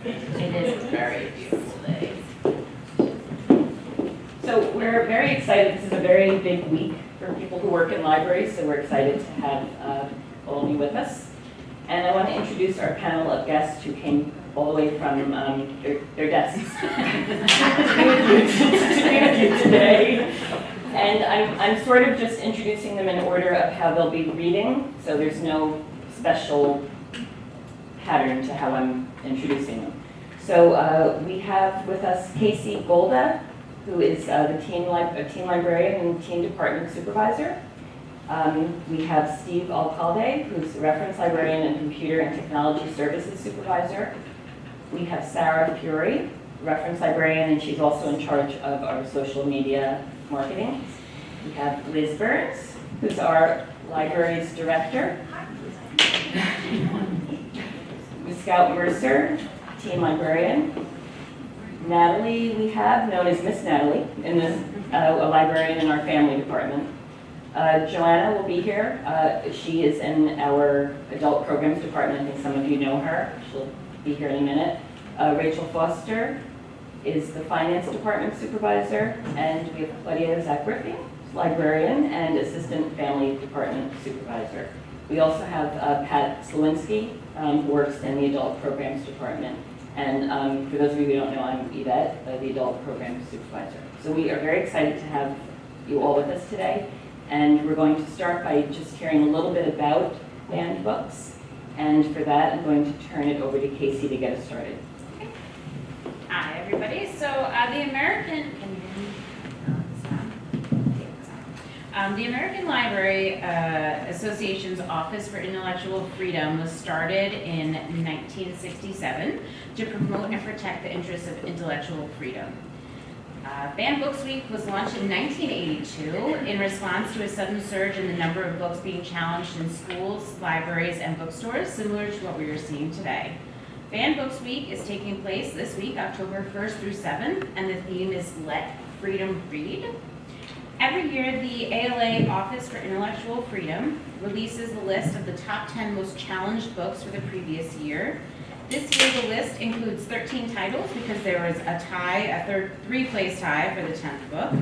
It is a very beautiful day. So we're very excited. This is a very big week for people who work in libraries, so we're excited to have all of you with us. And I want to introduce our panel of guests who came all the way from their desks to be with you today. And I'm sort of just introducing them in order of how they'll be reading, so there's no special pattern to how I'm introducing them. So we have with us Casey Golda, who is the teen librarian and teen department supervisor. We have Steve Alcalde, who's the reference librarian and computer and technology services supervisor. We have Sarah Fury, reference librarian, and she's also in charge of our social media marketing. We have Liz Burns, who's our library's director. Scout Mercer, teen librarian. Natalie, we have, known as Miss Natalie, a librarian in our family department. Joanna will be here. She is in our adult programs department. I think some of you know her. She'll be here in a minute. Rachel Foster is the finance department supervisor. And we have Claudia Zach-Griffey, librarian and assistant family department supervisor. We also have Pat Slawinski, who works in the adult programs department. And for those of you who don't know, I'm Yvette, the adult programs supervisor. So we are very excited to have you all with us today. And we're going to start by just hearing a little bit about banned books. And for that, I'm going to turn it over to Casey to get us started. Okay. Hi, everybody. So the American Library Association's Office for Intellectual Freedom was started in 1967 to promote and protect the interests of intellectual freedom. Banned Books Week was launched in 1982 in response to a sudden surge in the number of books being challenged in schools, libraries, and bookstores, similar to what we are seeing today. Banned Books Week is taking place this week, October 1st through 7th, and the theme is Let Freedom Read. Every year, the ALA Office for Intellectual Freedom releases a list of the top 10 most challenged books for the previous year. This year, the list includes 13 titles because there was a tie, three-place tie for the 10th book.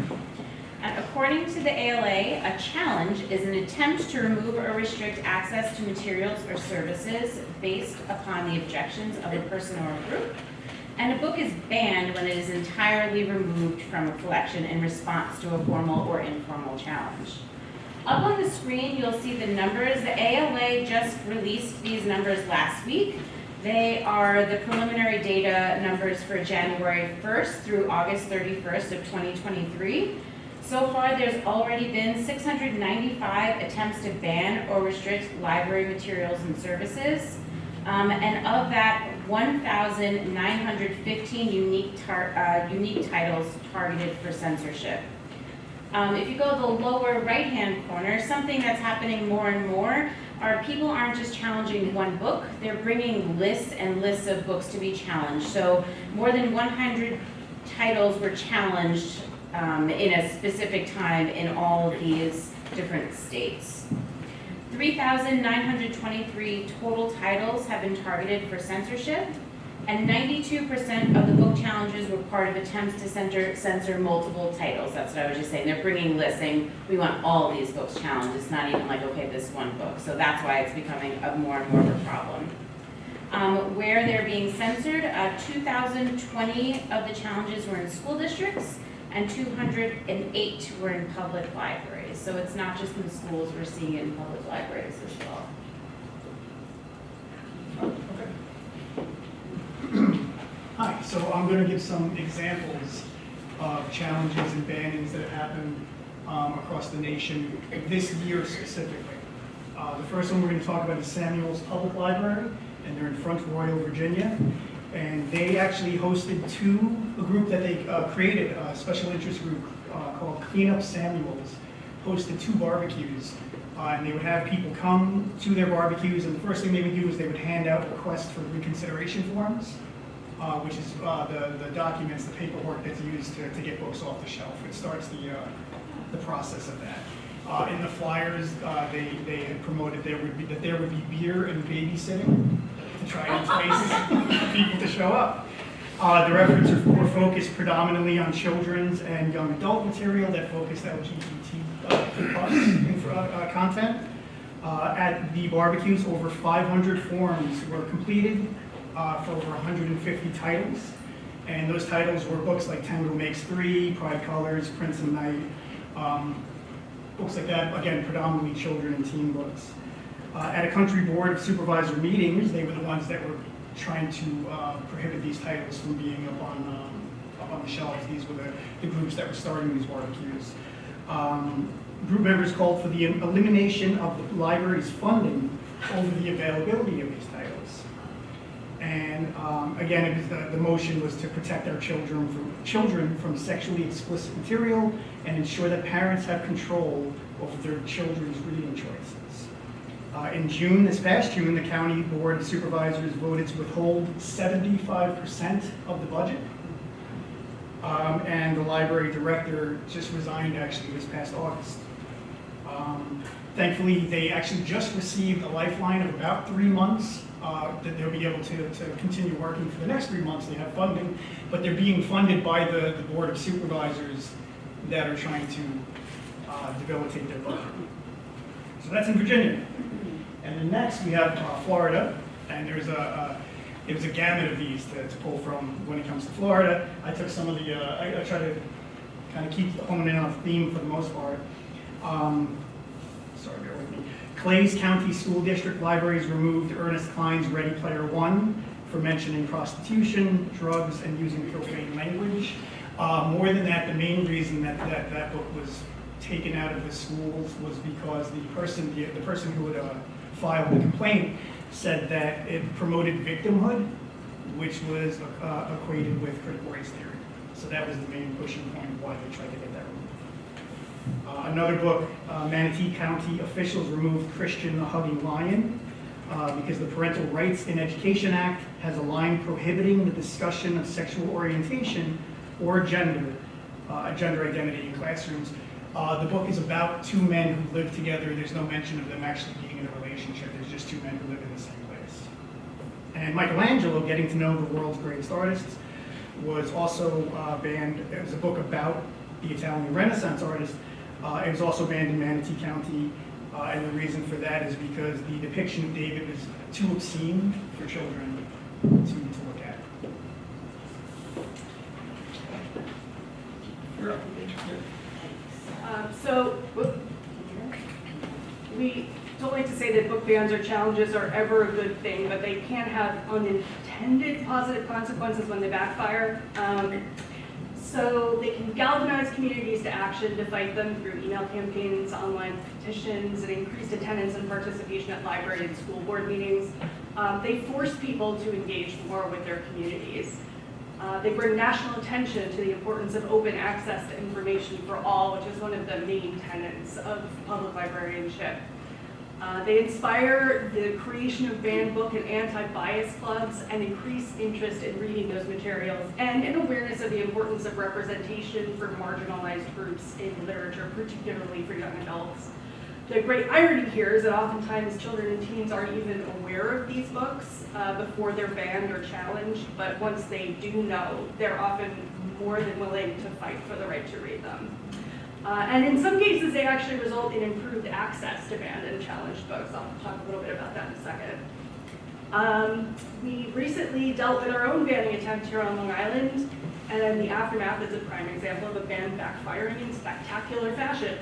And according to the ALA, a challenge is an attempt to remove or restrict access to materials or services based upon the objections of a person or a group. And a book is banned when it is entirely removed from a collection in response to a formal or informal challenge. Up on the screen, you'll see the numbers. The ALA just released these numbers last week. They are the preliminary data numbers for January 1st through August 31st of 2023. So far, there's already been 695 attempts to ban or restrict library materials and services. And of that, 1,915 unique titles targeted for censorship. If you go to the lower right-hand corner, something that's happening more and more are people aren't just challenging one book, they're bringing lists and lists of books to be challenged. So more than 100 titles were challenged in a specific time in all of these different states. 3,923 total titles have been targeted for censorship, and 92% of the book challenges were part of attempts to censor multiple titles. That's what I was just saying. They're bringing lists saying, we want all of these books challenged. It's not even like, okay, this one book. So that's why it's becoming more and more of a problem. Where they're being censored, 2,020 of the challenges were in school districts, and 208 were in public libraries. So it's not just in schools, we're seeing it in public libraries as well. Okay. Hi, so I'm going to give some examples of challenges and bannings that have happened across the nation this year specifically. The first one we're going to talk about is Samuel's Public Library, and they're in Front Royal, Virginia. And they actually hosted a group that they created, a special interest group called Clean Up Samuel's, hosted 2 barbecues. And they would have people come to their barbecues, and the first thing they would do is they would hand out requests for reconsideration forms, which is the documents, the paperwork that's used to get books off the shelf. It starts the process of that. In the flyers, they had promoted that there would be beer and babysitting to try and entice people to show up. Their efforts were focused predominantly on children's and young adult material that focused LGBT plus content. At the barbecues, over 500 forms were completed for over 150 titles. And those titles were books like Tango Makes Three, Pride Colors, Prince and Night, books like that, again, predominantly children and teen books. At a country board of supervisor meetings, they were the ones that were trying to prohibit these titles from being up on the shelves. These were the groups that were starting these barbecues. Group members called for the elimination of the library's funding over the availability of these titles. And again, it was the motion was to protect our children from sexually explicit material and ensure that parents have control over their children's reading choices. In June, this past June, the County Board of Supervisors voted to withhold 75% of the budget. And the library director just resigned actually this past August. Thankfully, they actually just received a lifeline of about 3 months that they'll be able to continue working for the next 3 months. They have funding, but they're being funded by the Board of Supervisors that are trying to debilitate their budget. So that's in Virginia. And then next we have Florida, and there was a gamut of these to pull from when it comes to Florida. I took some of the, I try to kind of keep honing in on a theme for the most part. Sorry, bear with me. Clay's County School District Libraries removed Ernest Cline's Ready Player One for mentioning prostitution, drugs, and using profane language. More than that, the main reason that book was taken out of the schools was because the person who had filed the complaint said that it promoted victimhood, which was equated with critical race theory. So that was the main pushing point of why they tried to get that removed. Another book, Manatee County officials removed Christian the Hugging Lion because the Parental Rights in Education Act has a line prohibiting the discussion of sexual orientation or gender identity in classrooms. The book is about two men who live together. There's no mention of them actually being in a relationship. There's just two men who live in the same place. And Michelangelo, Getting to Know the World's Greatest Artists, was also banned. It was a book about the Italian Renaissance artist. It was also banned in Manatee County. And the reason for that is because the depiction of David was too obscene for children to look at. So we don't like to say that book bans or challenges are ever a good thing, but they can have unintended positive consequences when they backfire. So they can galvanize communities to action to fight them through email campaigns, online petitions, and increased attendance and participation at library and school board meetings. They force people to engage more with their communities. They bring national attention to the importance of open access to information for all, which is one of the main tenets of public librarianship. They inspire the creation of banned book and anti-bias clubs and increase interest in reading those materials and an awareness of the importance of representation for marginalized groups in literature, particularly for young adults. The great irony here is that oftentimes children and teens aren't even aware of these books before they're banned or challenged, but once they do know, they're often more than willing to fight for the right to read them. And in some cases, they actually result in improved access to banned and challenged books. I'll talk a little bit about that in a second. We recently dealt with our own banning attempt here on Long Island, and the aftermath is a prime example of a ban backfiring in spectacular fashion.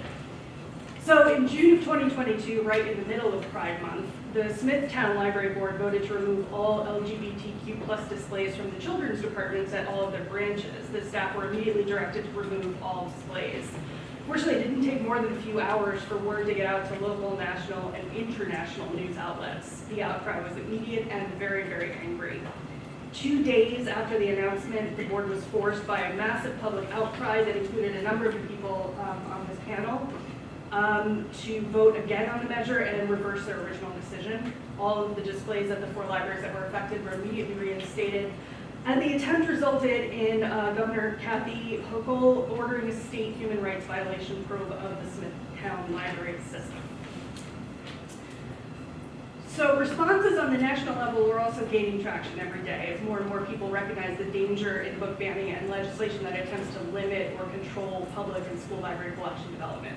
So in June of 2022, right in the middle of Pride Month, the Smithtown Library Board voted to remove all LGBTQ plus displays from the children's departments at all of their branches. The staff were immediately directed to remove all displays. Fortunately, it didn't take more than a few hours for word to get out to local, national, and international news outlets. The outcry was immediate and very, very angry. 2 days after the announcement, the board was forced by a massive public outcry that included a number of the people on this panel to vote again on the measure and reverse their original decision. All of the displays at the 4 libraries that were affected were immediately reinstated. And the attempt resulted in Governor Kathy Hochul ordering a state human rights violation probe of the Smithtown Library system. So responses on the national level are also gaining traction every day as more and more people recognize the danger in book banning and legislation that attempts to limit or control public and school library collection development.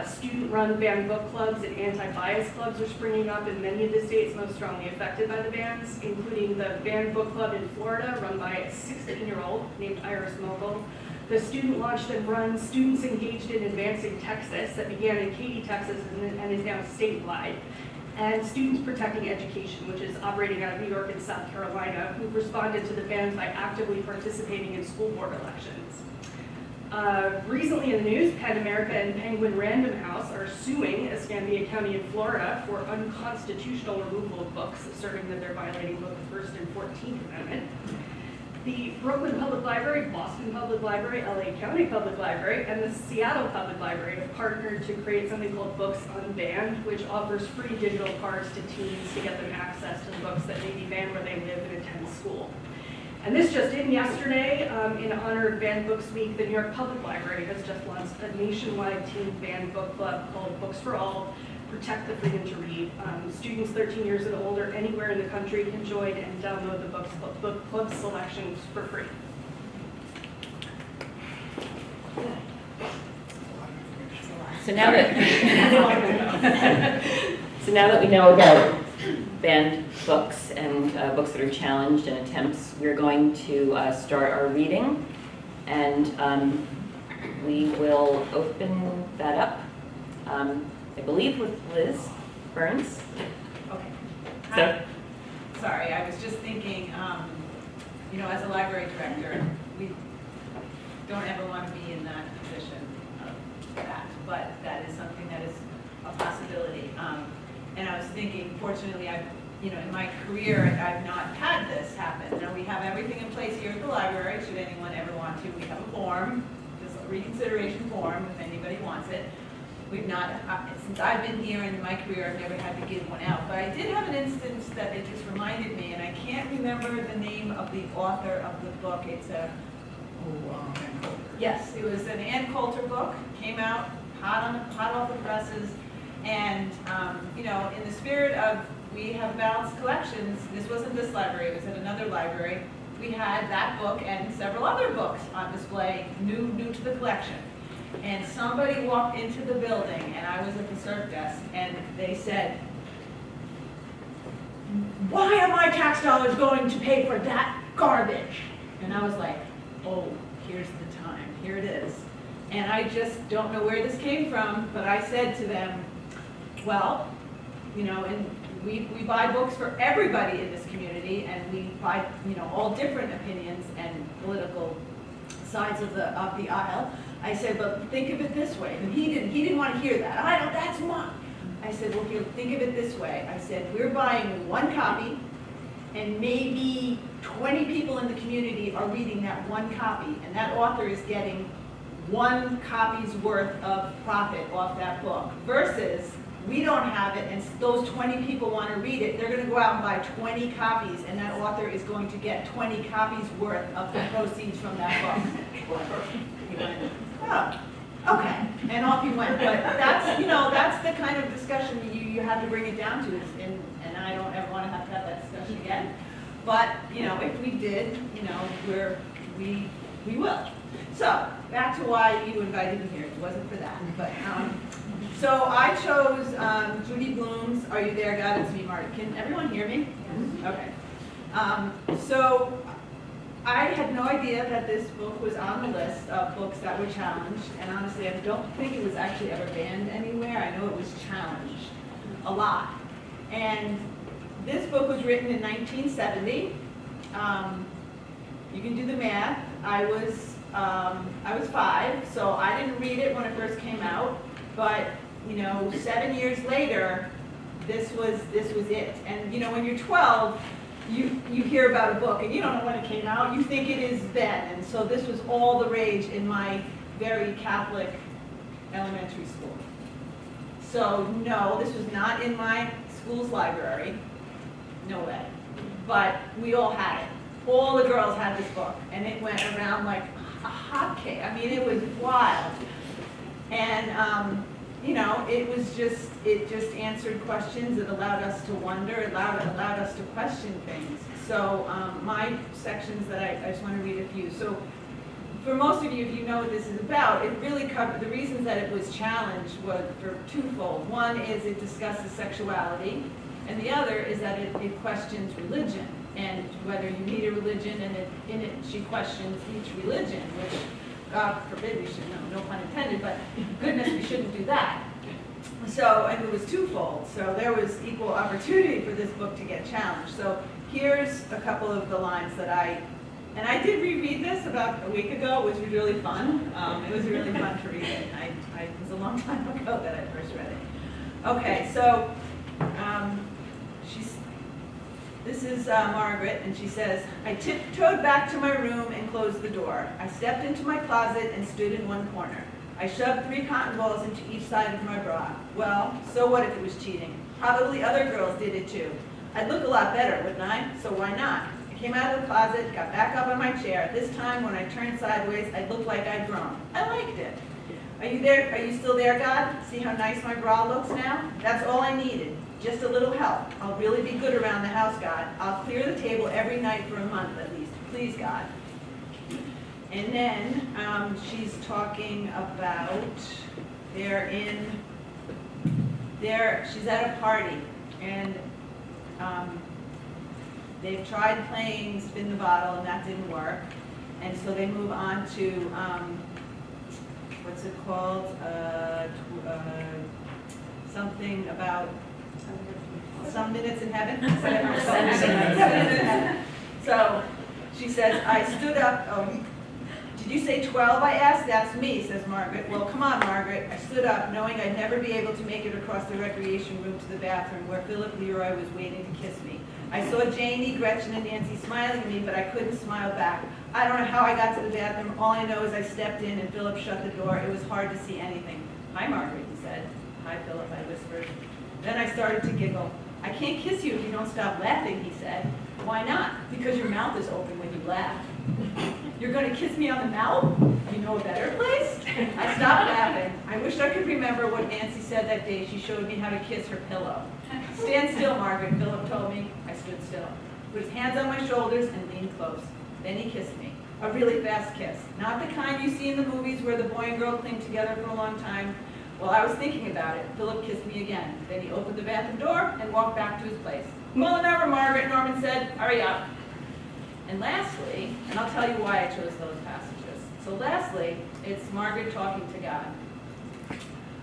Student-run banned book clubs and anti-bias clubs are springing up in many of the states most strongly affected by the bans, including the banned book club in Florida run by a 16-year-old named Iris Mogul, the student-launched and run Students Engaged in Advancing Texas that began in Katy, Texas and is now statewide, and Students Protecting Education, which is operating out of New York and South Carolina, who've responded to the bans by actively participating in school board elections. Recently in the news, PEN America and Penguin Random House are suing Escambia County in Florida for unconstitutional removal of books, asserting that they're violating both the First and 14th Amendment. The Brooklyn Public Library, Boston Public Library, LA County Public Library, and the Seattle Public Library have partnered to create something called Books Unbanned, which offers free digital cards to teens to get them access to the books that may be banned where they live and attend school. And this just in yesterday, in honor of Banned Books Week, the New York Public Library has just launched a nationwide teen banned book club called Books for All, Protect the Freedom to Read. Students 13 years and older anywhere in the country can join and download the book club selections for free. So now that, so now that we know about banned books and books that are challenged and attempts, we're going to start our reading, and we will open that up, I believe with Liz Burns. Okay. So, Hi. Sorry, I was just thinking, you know, as a library director, we don't ever want to be in that position of that, but that is something that is a possibility. And I was thinking, fortunately, you know, in my career, I've not had this happen. Now, we have everything in place here at the library, should anyone ever want to. We have a form, just a reconsideration form, if anybody wants it. We've not, since I've been here in my career, I've never had to give one out. But I did have an instance that it just reminded me, and I can't remember the name of the author of the book. It's a, Ann Coulter. yes, it was an Ann Coulter book, came out hot off the presses. And, you know, in the spirit of we have balanced collections, this wasn't this library, it was at another library. We had that book and several other books on display, new to the collection. And somebody walked into the building, and I was at the CERC desk, and they said, "Why are my tax dollars going to pay for that garbage?" And I was like, oh, here's the time, here it is. And I just don't know where this came from, but I said to them, well, you know, and we buy books for everybody in this community, and we buy, you know, all different opinions and political sides of the aisle. I said, but think of it this way. And he didn't want to hear that. I don't, that's mine. I said, well, here, think of it this way. I said, we're buying one copy, and maybe 20 people in the community are reading that one copy, and that author is getting one copy's worth of profit off that book, versus we don't have it, and those 20 people want to read it, they're going to go out and buy 20 copies, and that author is going to get 20 copies worth of the proceeds from that book. Oh, okay, and off you went. But that's, you know, that's the kind of discussion you have to bring it down to, and I don't ever want to have that discussion again. But, you know, if we did, you know, we will. So, back to why you invited me here. It wasn't for that, but, so I chose Judy Bloom's Are You There, God? It's Me, Marty. Can everyone hear me? Okay. So I had no idea that this book was on the list of books that were challenged, and honestly, I don't think it was actually ever banned anywhere. I know it was challenged a lot. And this book was written in 1970. You can do the math. I was 5, so I didn't read it when it first came out, but you know, 7 years later, this was it. And you know, when you're 12, you hear about a book and you don't know when it came out. You think it is then, and so this was all the rage in my very Catholic elementary school. So no, this was not in my school's library. No way. But we all had it. All the girls had this book, and it went around like a hotcake. I mean, it was wild. And you know, it just answered questions, it allowed us to wonder, it allowed us to question things. So my sections that I just want to read a few. So for most of you, if you know what this is about, it really covered, the reasons that it was challenged was for twofold. One is it discusses sexuality, and the other is that it questions religion, and whether you need a religion, and in it she questions each religion, which God forbid we should, no pun intended, but goodness, we shouldn't do that. So, and it was twofold, so there was equal opportunity for this book to get challenged. So here's a couple of the lines that and I did reread this about a week ago. It was really fun. It was really fun to read it. It was a long time ago that I first read it. Okay, so this is Margaret, and she says, I tiptoed back to my room and closed the door. I stepped into my closet and stood in one corner. I shoved 3 cotton balls into each side of my bra. Well, so what if it was cheating? Probably other girls did it too. I'd look a lot better, wouldn't I? So why not? I came out of the closet, got back up on my chair. This time, when I turned sideways, I looked like I'd grown. I liked it. Are you there? Are you still there, God? See how nice my bra looks now? That's all I needed. Just a little help. I'll really be good around the house, God. I'll clear the table every night for a month at least. Please, God. And then she's talking about she's at a party, and they've tried playing Spin the Bottle, and that didn't work. And so they move on to, what's it called? Something about some minutes in heaven. 7 minutes in heaven. So she says, I stood up. Did you say 12, I asked? That's me, says Margaret. Well, come on, Margaret. I stood up, knowing I'd never be able to make it across the recreation room to the bathroom where Philip Leroy was waiting to kiss me. I saw Janie, Gretchen, and Nancy smiling at me, but I couldn't smile back. I don't know how I got to the bathroom. All I know is I stepped in and Philip shut the door. It was hard to see anything. Hi, Margaret, he said. Hi, Philip, I whispered. Then I started to giggle. I can't kiss you if you don't stop laughing, he said. Why not? Because your mouth is open when you laugh. You're going to kiss me on the mouth? You know a better place? I stopped laughing. I wish I could remember what Nancy said that day she showed me how to kiss her pillow. Stand still, Margaret, Philip told me. I stood still. Put his hands on my shoulders and leaned close. Then he kissed me. A really fast kiss. Not the kind you see in the movies where the boy and girl cling together for a long time. While I was thinking about it, Philip kissed me again. Then he opened the bathroom door and walked back to his place. Mull it over, Margaret, Norman said. Hurry up. And lastly, and I'll tell you why I chose those passages. So lastly, it's Margaret talking to God.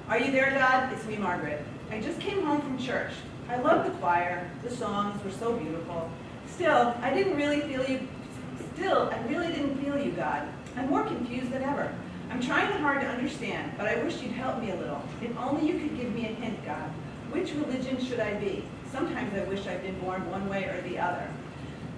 Are you there, God? It's me, Margaret. I just came home from church. I loved the choir. The songs were so beautiful. Still, I really didn't feel you, God. I'm more confused than ever. I'm trying hard to understand, but I wish you'd help me a little. If only you could give me a hint, God. Which religion should I be? Sometimes I wish I'd been born one way or the other.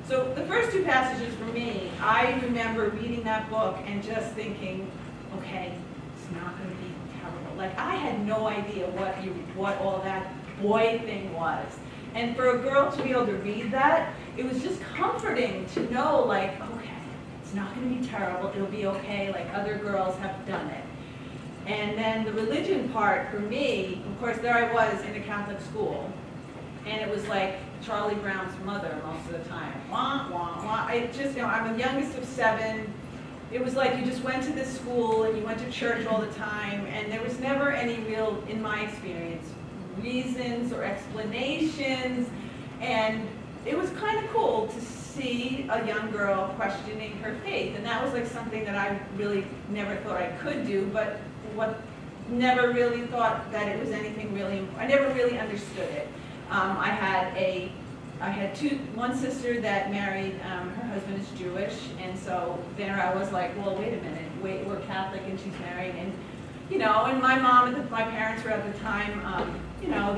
So the first 2 passages for me, I remember reading that book and just thinking, okay, it's not going to be terrible. Like, I had no idea what all that boy thing was. And for a girl to be able to read that, it was just comforting to know, like, okay, it's not going to be terrible. It'll be okay, like other girls have done it. And then the religion part for me, of course, there I was in a Catholic school. And it was like Charlie Brown's mother most of the time. Wah, wah, wah. I'm the youngest of 7. It was like you just went to this school and you went to church all the time. And there was never any real, in my experience, reasons or explanations. And it was kind of cool to see a young girl questioning her faith. And that was like something that I really never thought I could do, but never really thought that it was anything really important. I never really understood it. I had one sister that married, her husband is Jewish, and so there I was like, well, wait a minute, we're Catholic and she's married, and, you know, and my mom and my parents were at the time, you know,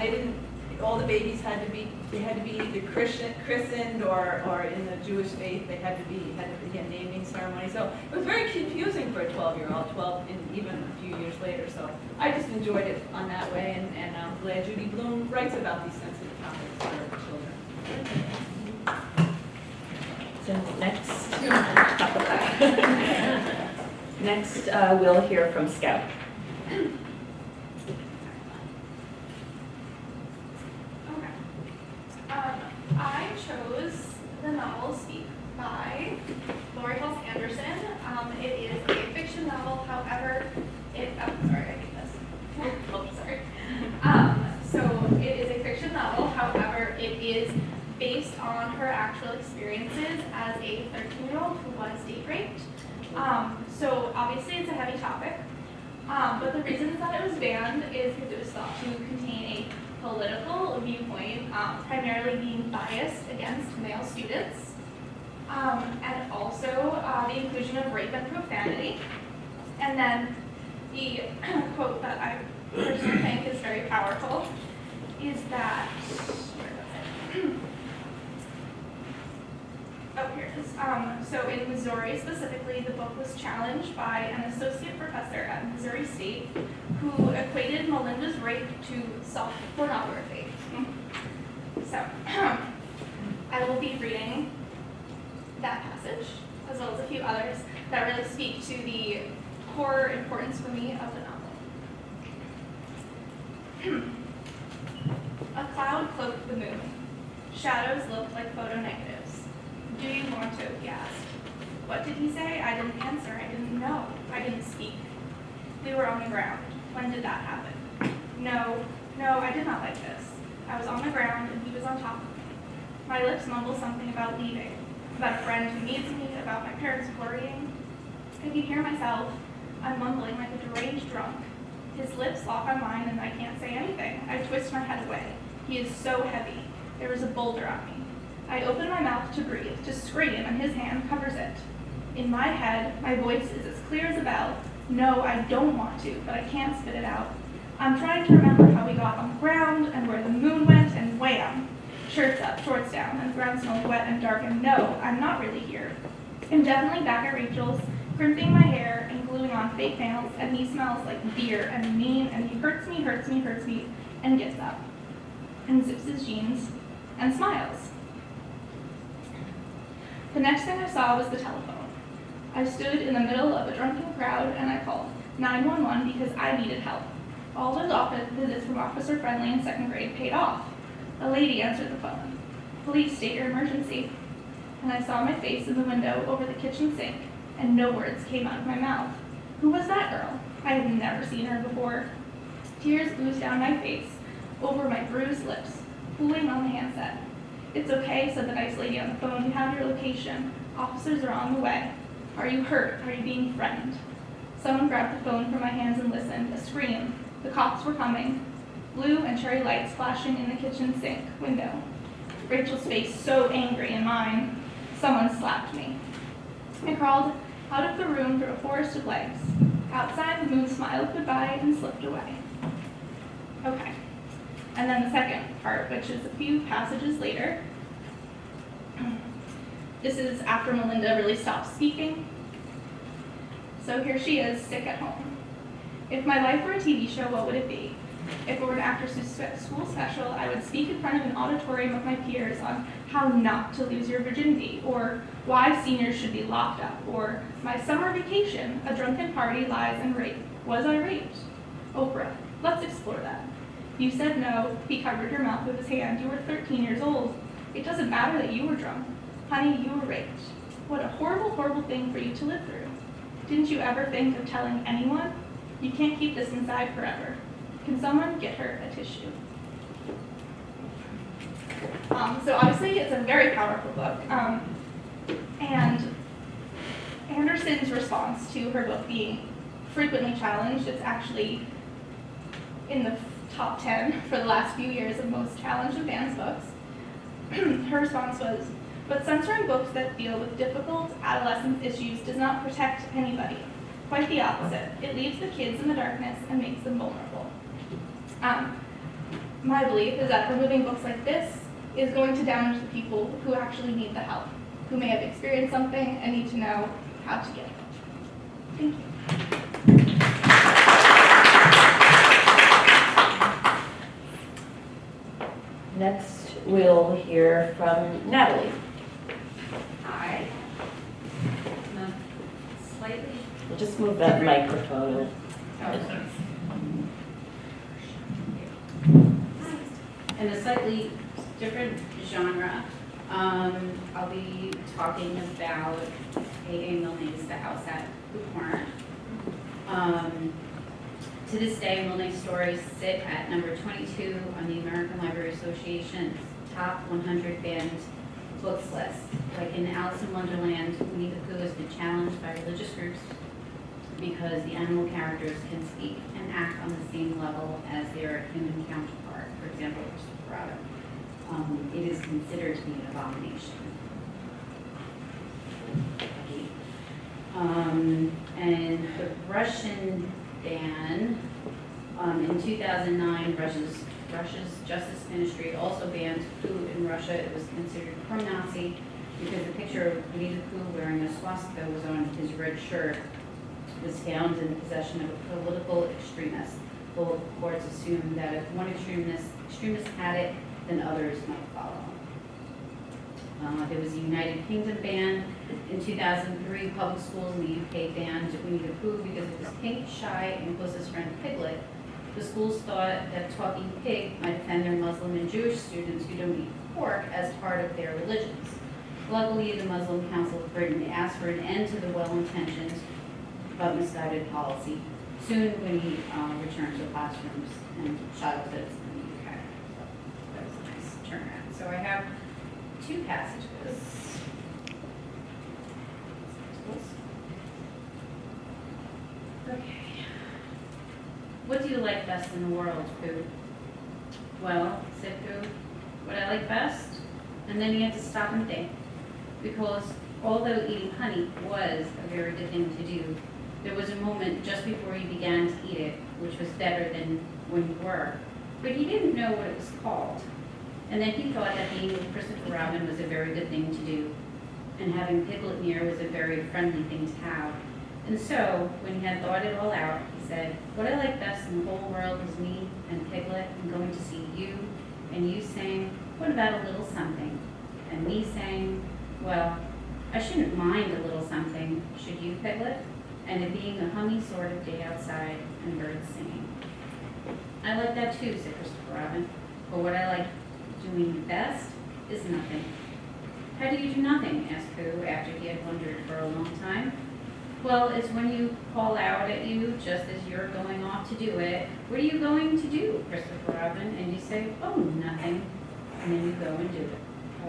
all the babies had to be either christened or in the Jewish faith, they had to be a naming ceremony. So it was very confusing for a 12-year-old, 12, and even a few years later. So I just enjoyed it on that way, and I'm glad Judy Bloom writes about these sensitive topics for children. So next we'll hear from Scout. However, sorry, I hate this. Oh, sorry. So it is a fiction novel. However, it is based on her actual experiences as a 13-year-old who was date raped. So obviously it's a heavy topic. But the reason that it was banned is because it was thought to contain a political viewpoint, primarily being biased against male students, and also the inclusion of rape and profanity. And then the quote that I personally think is very powerful is that, where was it? Oh, here it is. So in Missouri specifically, the book was challenged by an associate professor at Missouri State who equated Melinda's rape to soft pornography. So I will be reading that passage, as well as a few others that really speak to the core importance for me of the novel. A cloud cloaked the moon. Shadows looked like photo negatives. Do you want to? He asked. What did he say? I didn't answer. I didn't know. I didn't speak. We were on the ground. When did that happen? No, I did not like this. I was on the ground and he was on top of me. My lips mumbled something about leaving, about a friend who needs me, about my parents worrying. I can hear myself. I'm mumbling like a deranged drunk. His lips lock on mine and I can't say anything. I twist my head away. He is so heavy. There is a boulder on me. I open my mouth to breathe, to scream, and his hand covers it. In my head, my voice is as clear as a bell. No, I don't want to, but I can't spit it out. I'm trying to remember how we got on the ground and where the moon went, and wham! Shirts up, shorts down, and the ground smelled wet and dark, and no, I'm not really here. I'm definitely back at Rachel's, crimping my hair and gluing on fake nails, and he smells like beer and mean, and he hurts me, and gets up, and zips his jeans, and smiles. The next thing I saw was the telephone. I stood in the middle of a drunken crowd and I called 911 because I needed help. All those office visits from Officer Friendly in second grade paid off. A lady answered the phone. Police state your emergency. And I saw my face in the window over the kitchen sink and no words came out of my mouth. Who was that girl? I had never seen her before. Tears oozed down my face, over my bruised lips, pulling on the handset. It's okay, said the nice lady on the phone. We have your location. Officers are on the way. Are you hurt? Are you being threatened? Someone grabbed the phone from my hands and listened. A scream. The cops were coming. Blue and cherry lights flashing in the kitchen sink window. Rachel's face so angry and mine. Someone slapped me. I crawled out of the room through a forest of legs. Outside, the moon smiled goodbye and slipped away. Okay. And then the second part, which is a few passages later. This is after Melinda really stopped speaking. So here she is, sick at home. If my life were a TV show, what would it be? If it were an after-school special, I would speak in front of an auditorium of my peers on how not to lose your virginity, or why seniors should be locked up, or my summer vacation, a drunken party, lies, and rape. Was I raped? Oprah, let's explore that. You said no. He covered your mouth with his hand. You were 13 years old. It doesn't matter that you were drunk. Honey, you were raped. What a horrible, horrible thing for you to live through. Didn't you ever think of telling anyone? You can't keep this inside forever. Can someone get her a tissue? So obviously it's a very powerful book. And Anderson's response to her book being frequently challenged, it's actually in the top 10 for the last few years of most challenged and banned books. Her response was, but censoring books that deal with difficult adolescent issues does not protect anybody. Quite the opposite. It leaves the kids in the darkness and makes them vulnerable. My belief is that removing books like this is going to damage the people who actually need the help, who may have experienced something and need to know how to get it. Thank you. Next, we'll hear from Natalie. Hi. Slightly. We'll just move that microphone. In a slightly different genre, I'll be talking about A.A. Milne's The House at the Corner. To this day, Real Nice Stories sit at number 22 on the American Library Association's top 100 banned books list. Like in Alice in Wonderland, Winnie the Pooh has been challenged by religious groups because the animal characters can speak and act on the same level as their human counterpart. For example, Christopher Robin. It is considered to be an abomination. And the Russian ban, in 2009, Russia's Justice Ministry also banned Pooh in Russia. It was considered pro-Nazi because the picture of Winnie the Pooh wearing a swastika was on his red shirt was found in possession of a political extremist. Both courts assumed that if one extremist had it, then others might follow. There was a United Kingdom ban. In 2003, public schools in the UK banned Winnie the Pooh because of his pink, shy, and closest friend Piglet. The schools thought that talking pig might offend their Muslim and Jewish students who don't eat pork as part of their religions. Luckily, the Muslim Council of Britain asked for an end to the well-intentioned but misguided policy. Soon, Winnie returned to classrooms and childhoods in the UK. So that was a nice turnaround. So I have two passages. Okay. What do you like best in the world, Pooh? Well, said Pooh, what I like best? And then he had to stop and think. Because although eating honey was a very good thing to do, there was a moment just before he began to eat it, which was better than when you were. But he didn't know what it was called. And then he thought that being with Christopher Robin was a very good thing to do. And having Piglet near was a very friendly thing to have. And so, when he had thought it all out, he said, what I like best in the whole world is me and Piglet and going to see you, and you saying, what about a little something? And me saying, well, I shouldn't mind a little something, should you, Piglet? And it being a hummy sort of day outside and birds singing. I like that too, said Christopher Robin, but what I like doing best is nothing. How do you do nothing? Asked Pooh after he had wondered for a long time. Well, it's when you call out at you just as you're going off to do it. What are you going to do, Christopher Robin? And you say, oh, nothing. And then you go and do it.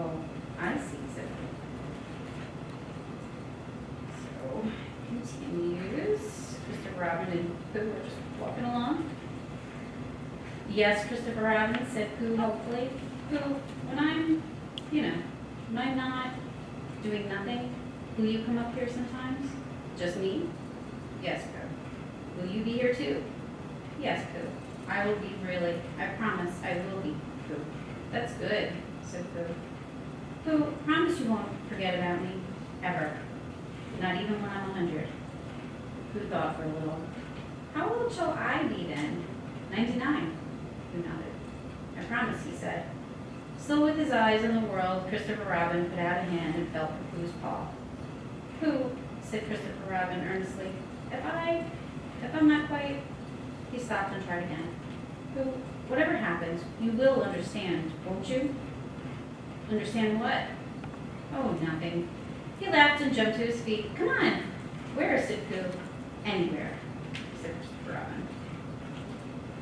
Oh, I see, said Pooh. So, continues. Christopher Robin and Pooh are just walking along. Yes, Christopher Robin, said Pooh hopefully. Pooh, when I'm not doing nothing, will you come up here sometimes? Just me? Yes, Pooh. Will you be here too? Yes, Pooh. I will be really. I promise I will be, Pooh. That's good, said Pooh. Pooh, promise you won't forget about me, ever. Not even when I'm 100. Pooh thought for a little. How old shall I be then? 99. Pooh nodded. I promise, he said. Still with his eyes on the world, Christopher Robin put out a hand and felt for Pooh's paw. Pooh, said Christopher Robin earnestly, if I'm not quite... He stopped and tried again. Pooh, whatever happens, you will understand, won't you? Understand what? Oh, nothing. He laughed and jumped to his feet. Come on. Where, said Pooh. Anywhere, said Christopher Robin.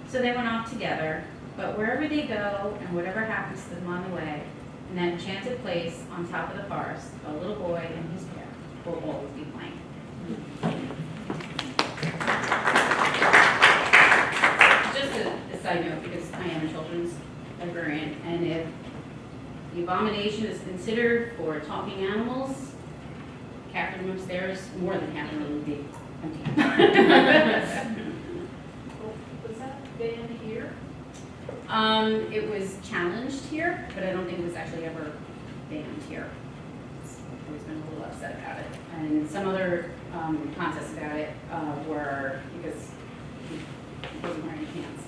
So they went off together, but wherever they go and whatever happens to them on the way, in that enchanted place on top of the forest, a little boy and his bear will always be playing. Just a side note, because I am a children's librarian, and if the abomination is considered for talking animals, half the room upstairs, more than half the room would be empty. Was that banned here? It was challenged here, but I don't think it was actually ever banned here. I've always been a little upset about it. And some other contests about it were because he wasn't wearing pants.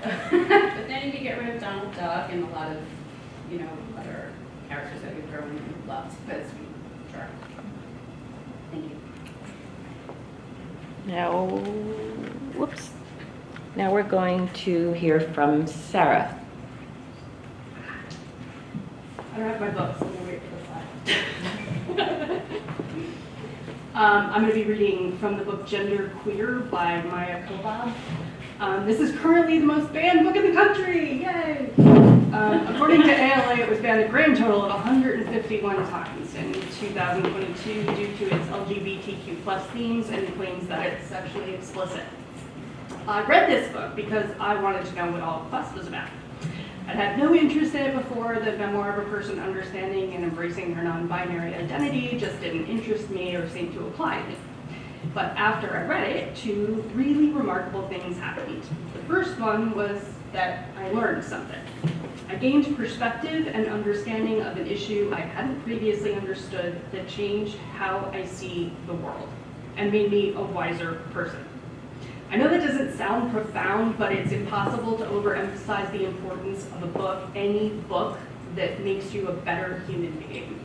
But then you could get rid of Donald Duck and a lot of, other characters that we've grown and loved. But it's sure. Thank you. Now, whoops. Now we're going to hear from Sarah. I don't have my book, so we'll wait for the slide. I'm going to be reading from the book Gender Queer by Maya Kobab. This is currently the most banned book in the country, yay! According to ALA, it was banned a grand total of 151 times in 2022 due to its LGBTQ plus themes and claims that it's sexually explicit. I read this book because I wanted to know what all the fuss was about. I'd had no interest in it before. The memoir of a person understanding and embracing their non-binary identity just didn't interest me or seem to apply to me. But after I read it, two really remarkable things happened. The first one was that I learned something. I gained perspective and understanding of an issue I hadn't previously understood that changed how I see the world and made me a wiser person. I know that doesn't sound profound, but it's impossible to overemphasize the importance of a book, any book, that makes you a better human being.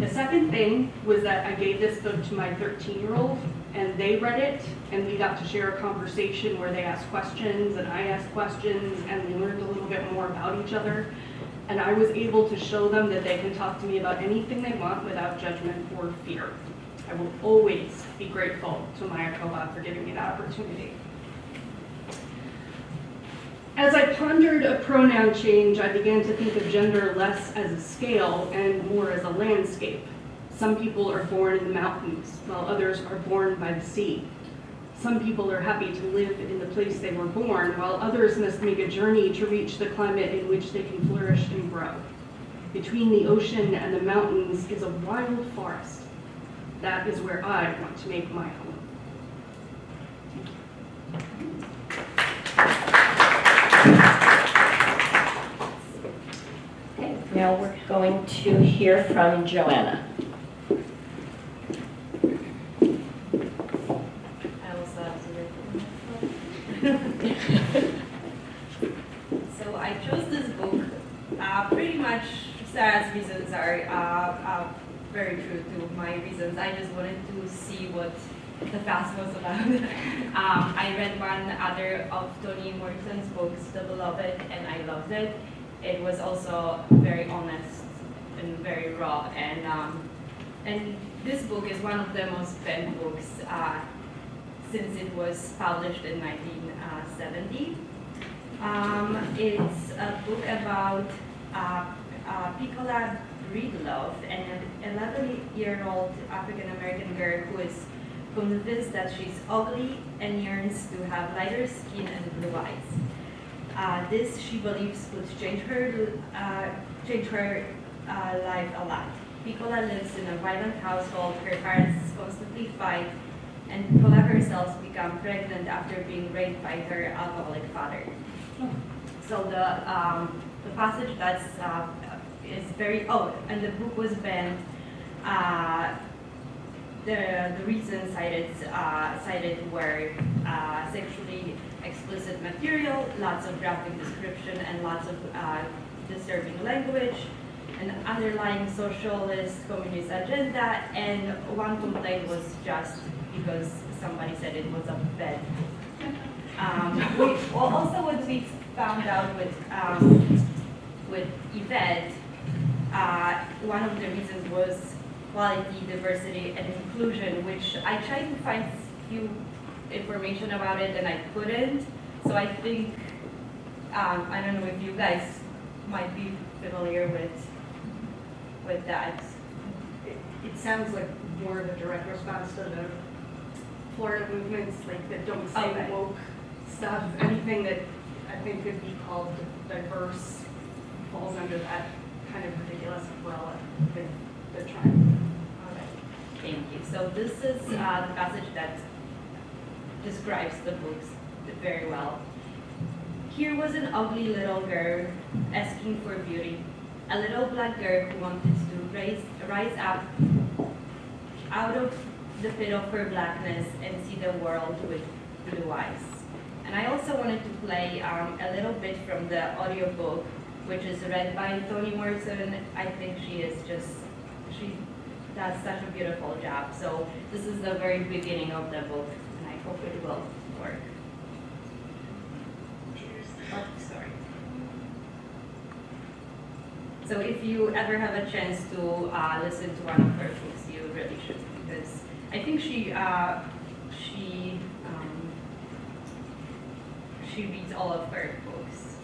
The second thing was that I gave this book to my 13-year-old, and they read it, and we got to share a conversation where they asked questions, and I asked questions, and we learned a little bit more about each other. And I was able to show them that they can talk to me about anything they want without judgment or fear. I will always be grateful to Maya Kobab for giving me that opportunity. As I pondered a pronoun change, I began to think of gender less as a scale and more as a landscape. Some people are born in the mountains, while others are born by the sea. Some people are happy to live in the place they were born, while others must make a journey to reach the climate in which they can flourish and grow. Between the ocean and the mountains is a wild forest. That is where I want to make my home. Okay, now we're going to hear from Joanna. So I chose this book. Pretty much Sarah's reasons are very true to my reasons. I just wanted to see what the fast was about. I read one other of Toni Morrison's books, The Beloved, and I loved it. It was also very honest and very raw. And this book is one of the most banned books since it was published in 1970. It's a book about Piccola Breedlove, an 11-year-old African-American girl who is convinced that she's ugly and yearns to have lighter skin and blue eyes. This, she believes, would change her life a lot. Piccola lives in a violent household. Her parents constantly fight, and Piccola herself becomes pregnant after being raped by her alcoholic father. So the passage that's is very and the book was banned. The reasons cited were sexually explicit material, lots of graphic description, and lots of disturbing language, an underlying socialist communist agenda, and one complaint was just because somebody said it was a bed. Also, what we found out with Yvette, one of the reasons was quality, diversity, and inclusion, which I tried to find few information about it and I couldn't. So I think, I don't know if you guys might be familiar with that. It sounds like more of a direct response to the Florida movements, like that don't say Okay. woke stuff. Anything that I think could be called diverse falls under that kind of ridiculous umbrella that they're trying. Thank you. So this is the passage that describes the books very well. Here was an ugly little girl asking for beauty, a little black girl who wanted to rise up out of the pit of her blackness and see the world with blue eyes. And I also wanted to play a little bit from the audiobook, which is read by Toni Morrison. I think she does such a beautiful job. So this is the very beginning of the book, and I hope it will work. Oh, sorry. So if you ever have a chance to listen to one of her books, you really should, because I think she reads all of her books.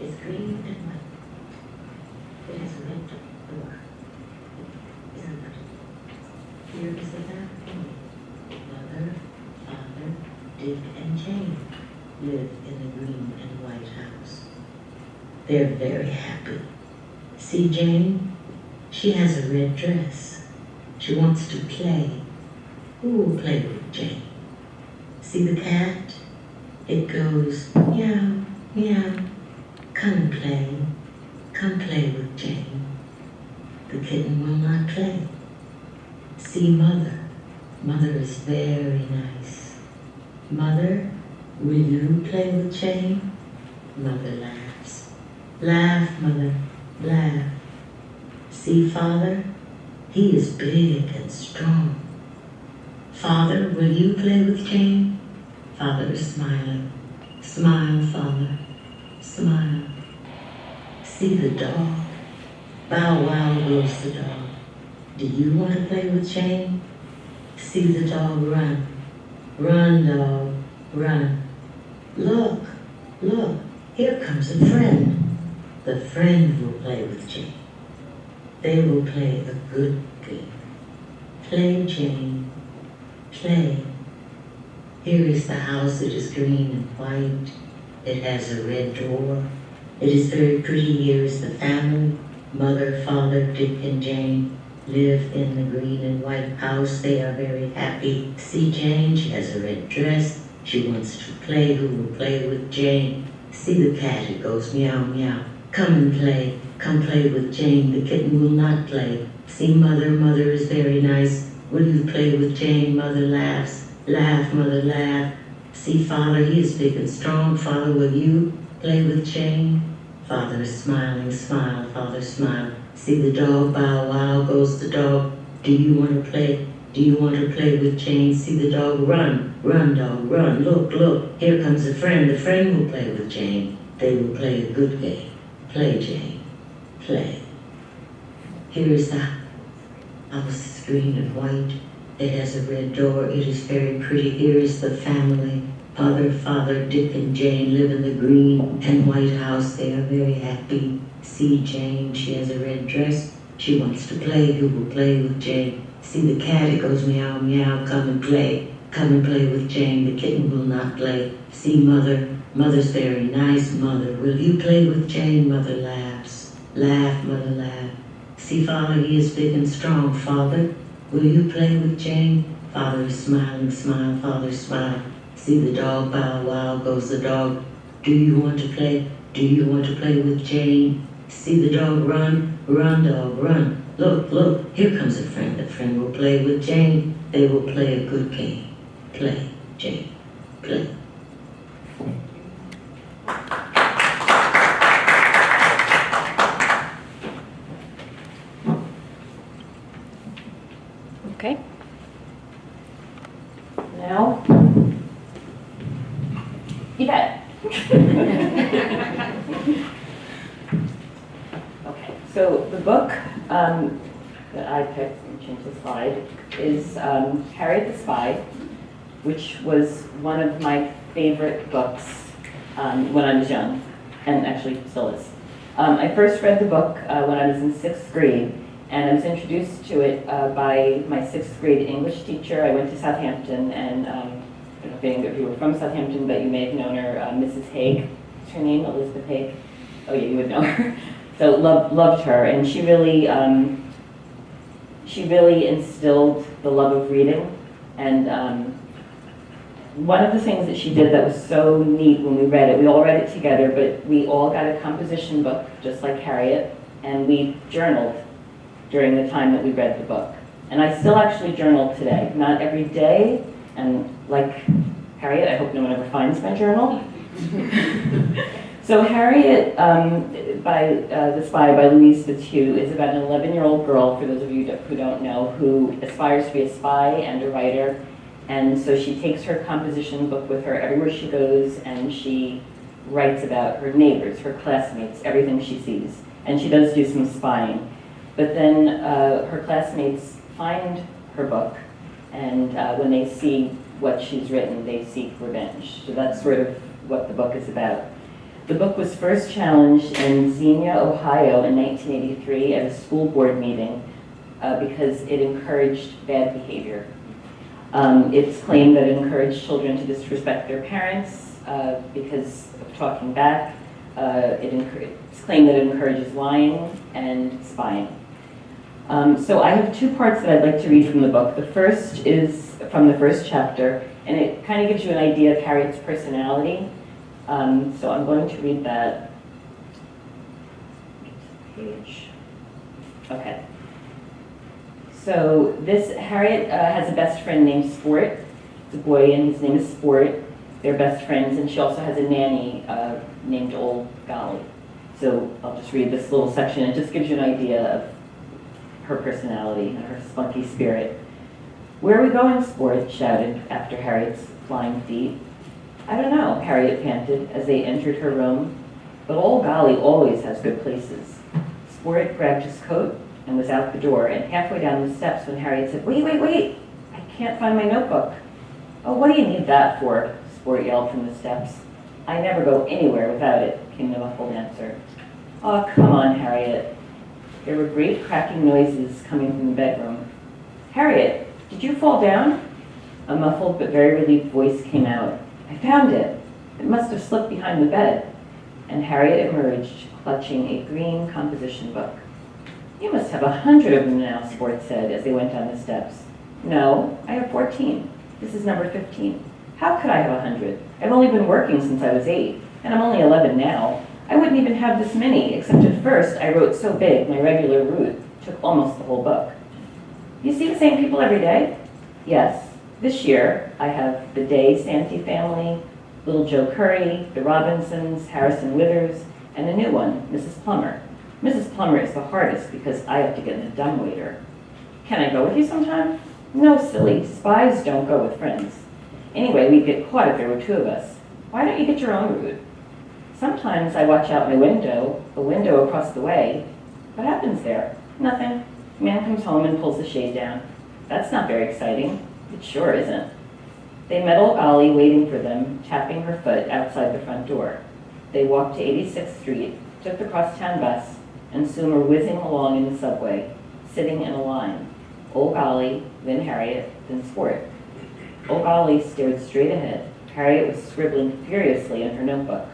It's green and white. It has a red door. Isn't it? Here is the family. Mother, father, Dick, and Jane live in the green and white house. They're very happy. See Jane? She has a red dress. She wants to play. Who will play with Jane? See the cat? It goes meow, meow. Come and play. Come play with Jane. The kitten will not play. See Mother. Mother is very nice. Mother, will you play with Jane? Mother laughs. Laugh, Mother, laugh. See Father? He is big and strong. Father, will you play with Jane? Father is smiling. Smile, Father, smile. See the dog? Bow wow goes the dog. Do you want to play with Jane? See the dog run. Run, dog, run. Look, look, here comes a friend. The friend will play with Jane. They will play a good game. Play, Jane, play. Here is the house. It is green and white. It has a red door. It is very pretty. Here is the family. Mother, father, Dick, and Jane live in the green and white house. They are very happy. See Jane? She has a red dress. She wants to play. Who will play with Jane? See the cat? It goes meow, meow. Come and play. Come play with Jane. The kitten will not play. See Mother? Mother is very nice. Will you play with Jane? Mother laughs. Laugh, Mother, laugh. See Father? He is big and strong. Father, will you play with Jane? Father is smiling. Smile, Father, smile. See the dog? Bow wow goes the dog. Do you want to play? Do you want to play with Jane? See the dog? Run, run, dog, run. Look, look, here comes a friend. The friend will play with Jane. They will play a good game. Play, Jane, play. Here is the house, green and white. It has a red door. It is very pretty. Here is the family. Mother, father, Dick, and Jane live in the green and white house. They are very happy. See Jane? She has a red dress. She wants to play. Who will play with Jane? See the cat? It goes meow, meow. Come and play. Come and play with Jane. The kitten will not play. See Mother? Mother's very nice. Mother, will you play with Jane? Mother laughs. Laugh, Mother, laugh. See Father? He is big and strong. Father, will you play with Jane? Father is smiling. Smile, Father, smile. See the dog? Bow wow goes the dog. Do you want to play? Do you want to play with Jane? See the dog? Run, run, dog, run. Look, look, here comes a friend. The friend will play with Jane. They will play a good game. Play, Jane, play. Okay. Now, Yvette. Okay, so the book that I picked, and change the slide, is Harriet the Spy, which was one of my favorite books when I was young, and actually still is. I first read the book when I was in 6th grade, and I was introduced to it by my 6th grade English teacher. I went to Southampton, and I don't know if you were from Southampton, but you may have known her, Mrs. Haig. What's her name? Elizabeth Haig? Oh yeah, you would know her. So loved her, and she really instilled the love of reading. And one of the things that she did that was so neat when we read it, we all read it together, but we all got a composition book, just like Harriet, and we journaled during the time that we read the book. And I still actually journal today, not every day, and like Harriet, I hope no one ever finds my journal. So Harriet, by The Spy by Louise Fitzhugh, is about an 11-year-old girl, for those of you who don't know, who aspires to be a spy and a writer. And so she takes her composition book with her everywhere she goes, and she writes about her neighbors, her classmates, everything she sees. And she does do some spying. But then her classmates find her book, and when they see what she's written, they seek revenge. So that's sort of what the book is about. The book was first challenged in Xenia, Ohio in 1983 at a school board meeting because it encouraged bad behavior. It's claimed that it encouraged children to disrespect their parents because of talking back. It's claimed that it encourages lying and spying. So I have two parts that I'd like to read from the book. The first is from the first chapter, and it kind of gives you an idea of Harriet's personality. So I'm going to read that. Page. Okay. So Harriet has a best friend named Sport. It's a boy, and his name is Sport. They're best friends, and she also has a nanny named Old Golly. So I'll just read this little section. It just gives you an idea of her personality and her spunky spirit. "Where are we going?" Sport shouted after Harriet's flying feet. "I don't know," Harriet panted as they entered her room, "but Old Golly always has good places." Sport grabbed his coat and was out the door, and halfway down the steps when Harriet said, "Wait, wait, wait, I can't find my notebook." "Oh, what do you need that for?" Sport yelled from the steps. "I never go anywhere without it," came the muffled answer. "Oh, come on, Harriet." There were great cracking noises coming from the bedroom. "Harriet, did you fall down?" A muffled but very relieved voice came out. "I found it. It must have slipped behind the bed." And Harriet emerged, clutching a green composition book. "You must have 100 of them now," Sport said as they went down the steps. "No, I have 14. This is number 15. How could I have 100? I've only been working since I was 8, and I'm only 11 now. I wouldn't even have this many, except at first I wrote so big my regular route took almost the whole book." "You see the same people every day?" "Yes. This year I have the Day Santee family, Little Joe Curry, the Robinsons, Harrison Withers, and a new one, Mrs. Plummer. Mrs. Plummer is the hardest because I have to get in the dumbwaiter." "Can I go with you sometime?" "No, silly. Spies don't go with friends. Anyway, we'd get caught if there were 2 of us. Why don't you get your own route?" "Sometimes I watch out my window, a window across the way." "What happens there?" "Nothing. Man comes home and pulls the shade down." "That's not very exciting." "It sure isn't." They met Old Golly waiting for them, tapping her foot outside the front door. They walked to 86th Street, took the crosstown bus, and soon were whizzing along in the subway, sitting in a line. Old Golly, then Harriet, then Sport. Old Golly stared straight ahead. Harriet was scribbling furiously in her notebook.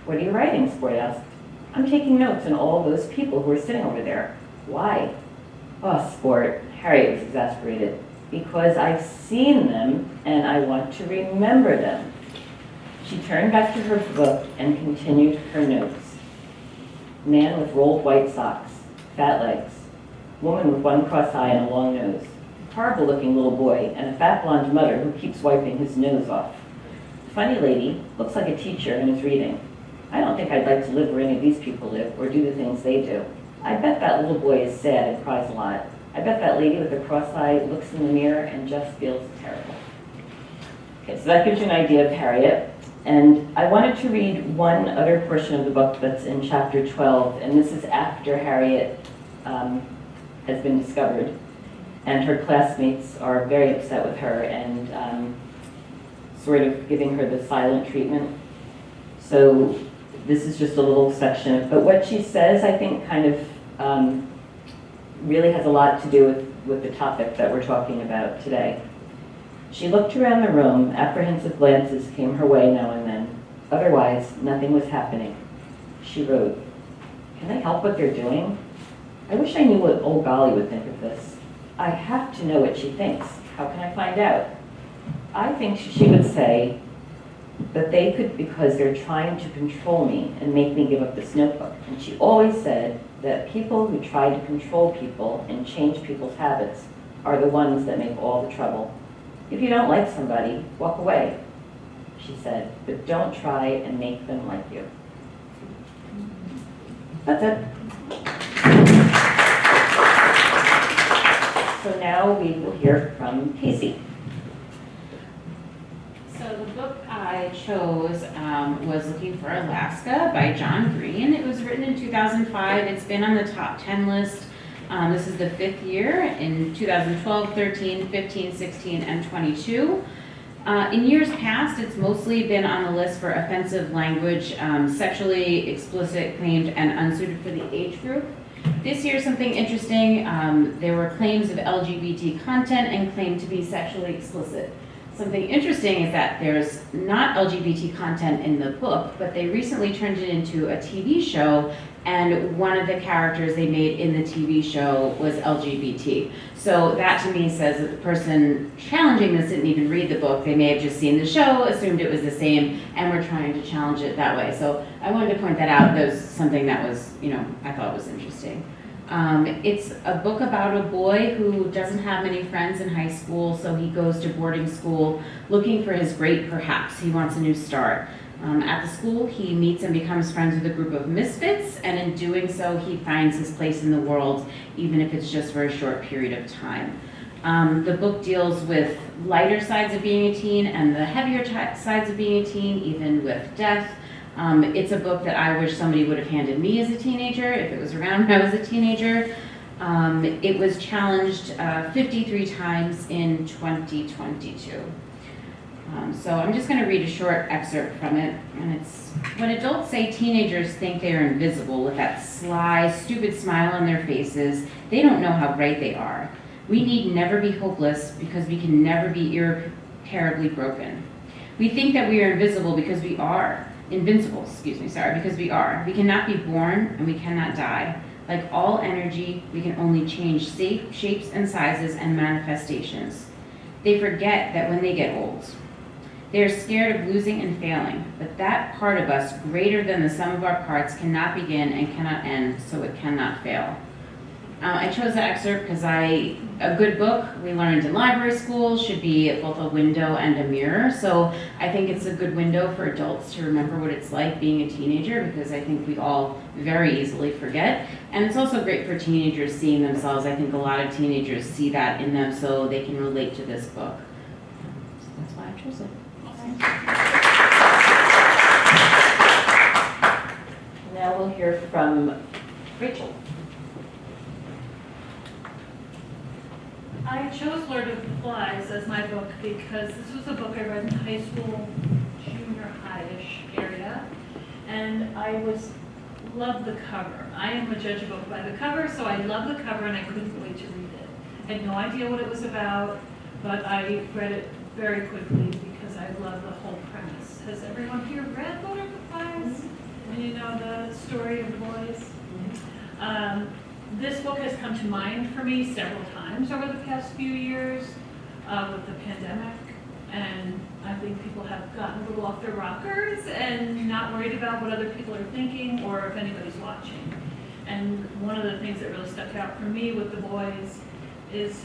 "What are you writing?" Sport asked. "I'm taking notes on all those people who are sitting over there." "Why?" "Oh, Sport," Harriet was exasperated. "Because I've seen them and I want to remember them." She turned back to her book and continued her notes. Man with rolled white socks, fat legs, woman with one cross eye and a long nose, horrible looking little boy, and a fat blonde mother who keeps wiping his nose off. Funny lady, looks like a teacher and is reading. I don't think I'd like to live where any of these people live or do the things they do. I bet that little boy is sad and cries a lot. I bet that lady with the cross eye looks in the mirror and just feels terrible. Okay, so that gives you an idea of Harriet. And I wanted to read one other portion of the book that's in chapter 12, and this is after Harriet has been discovered. And her classmates are very upset with her and sort of giving her the silent treatment. So this is just a little section. But what she says, I think, kind of really has a lot to do with the topic that we're talking about today. She looked around the room. Apprehensive glances came her way now and then. Otherwise, nothing was happening. She wrote, "Can I help what they're doing? I wish I knew what Old Golly would think of this. I have to know what she thinks. How can I find out? I think she would say that they could because they're trying to control me and make me give up this notebook. And she always said that people who try to control people and change people's habits are the ones that make all the trouble. If you don't like somebody, walk away," she said, "but don't try and make them like you." That's it. So now we will hear from Casey. I chose was Looking for Alaska by John Green. It was written in 2005. It's been on the top 10 list. This is the 5th year in 2012, 13, 15, 16, and 22. In years past, it's mostly been on the list for offensive language, sexually explicit claimed, and unsuited for the age group. This year, something interesting, there were claims of LGBT content and claimed to be sexually explicit. Something interesting is that there's not LGBT content in the book, but they recently turned it into a TV show, and one of the characters they made in the TV show was LGBT. So that to me says that the person challenging this didn't even read the book. They may have just seen the show, assumed it was the same, and were trying to challenge it that way. So I wanted to point that out. That was something that was, I thought was interesting. It's a book about a boy who doesn't have many friends in high school, so he goes to boarding school looking for his great perhaps. He wants a new start. At the school, he meets and becomes friends with a group of misfits, and in doing so, he finds his place in the world, even if it's just for a short period of time. The book deals with lighter sides of being a teen and the heavier sides of being a teen, even with death. It's a book that I wish somebody would have handed me as a teenager, if it was around when I was a teenager. It was challenged 53 times in 2022. So I'm just going to read a short excerpt from it, and it's, when adults say teenagers think they are invisible with that sly, stupid smile on their faces, they don't know how right they are. We need never be hopeless because we can never be irreparably broken. We think that we are invisible because we are. Invincible, because we are. We cannot be born and we cannot die. Like all energy, we can only change shapes and sizes and manifestations. They forget that when they get old. They are scared of losing and failing, but that part of us, greater than the sum of our parts, cannot begin and cannot end, so it cannot fail. I chose that excerpt because a good book we learned in library school should be both a window and a mirror. So I think it's a good window for adults to remember what it's like being a teenager, because I think we all very easily forget. And it's also great for teenagers seeing themselves. I think a lot of teenagers see that in them, so they can relate to this book. So that's why I chose it. Now we'll hear from Rachel. I chose Lord of the Flies as my book because this was a book I read in high school, junior high-ish area, and I loved the cover. I am a judge of a book by the cover, so I loved the cover and I couldn't wait to read it. I had no idea what it was about, but I read it very quickly because I love the whole premise. Has everyone here read Lord of the Flies? And you know the story of the boys? This book has come to mind for me several times over the past few years with the pandemic, and I think people have gotten a little off their rockers and not worried about what other people are thinking or if anybody's watching. And one of the things that really stuck out for me with the boys is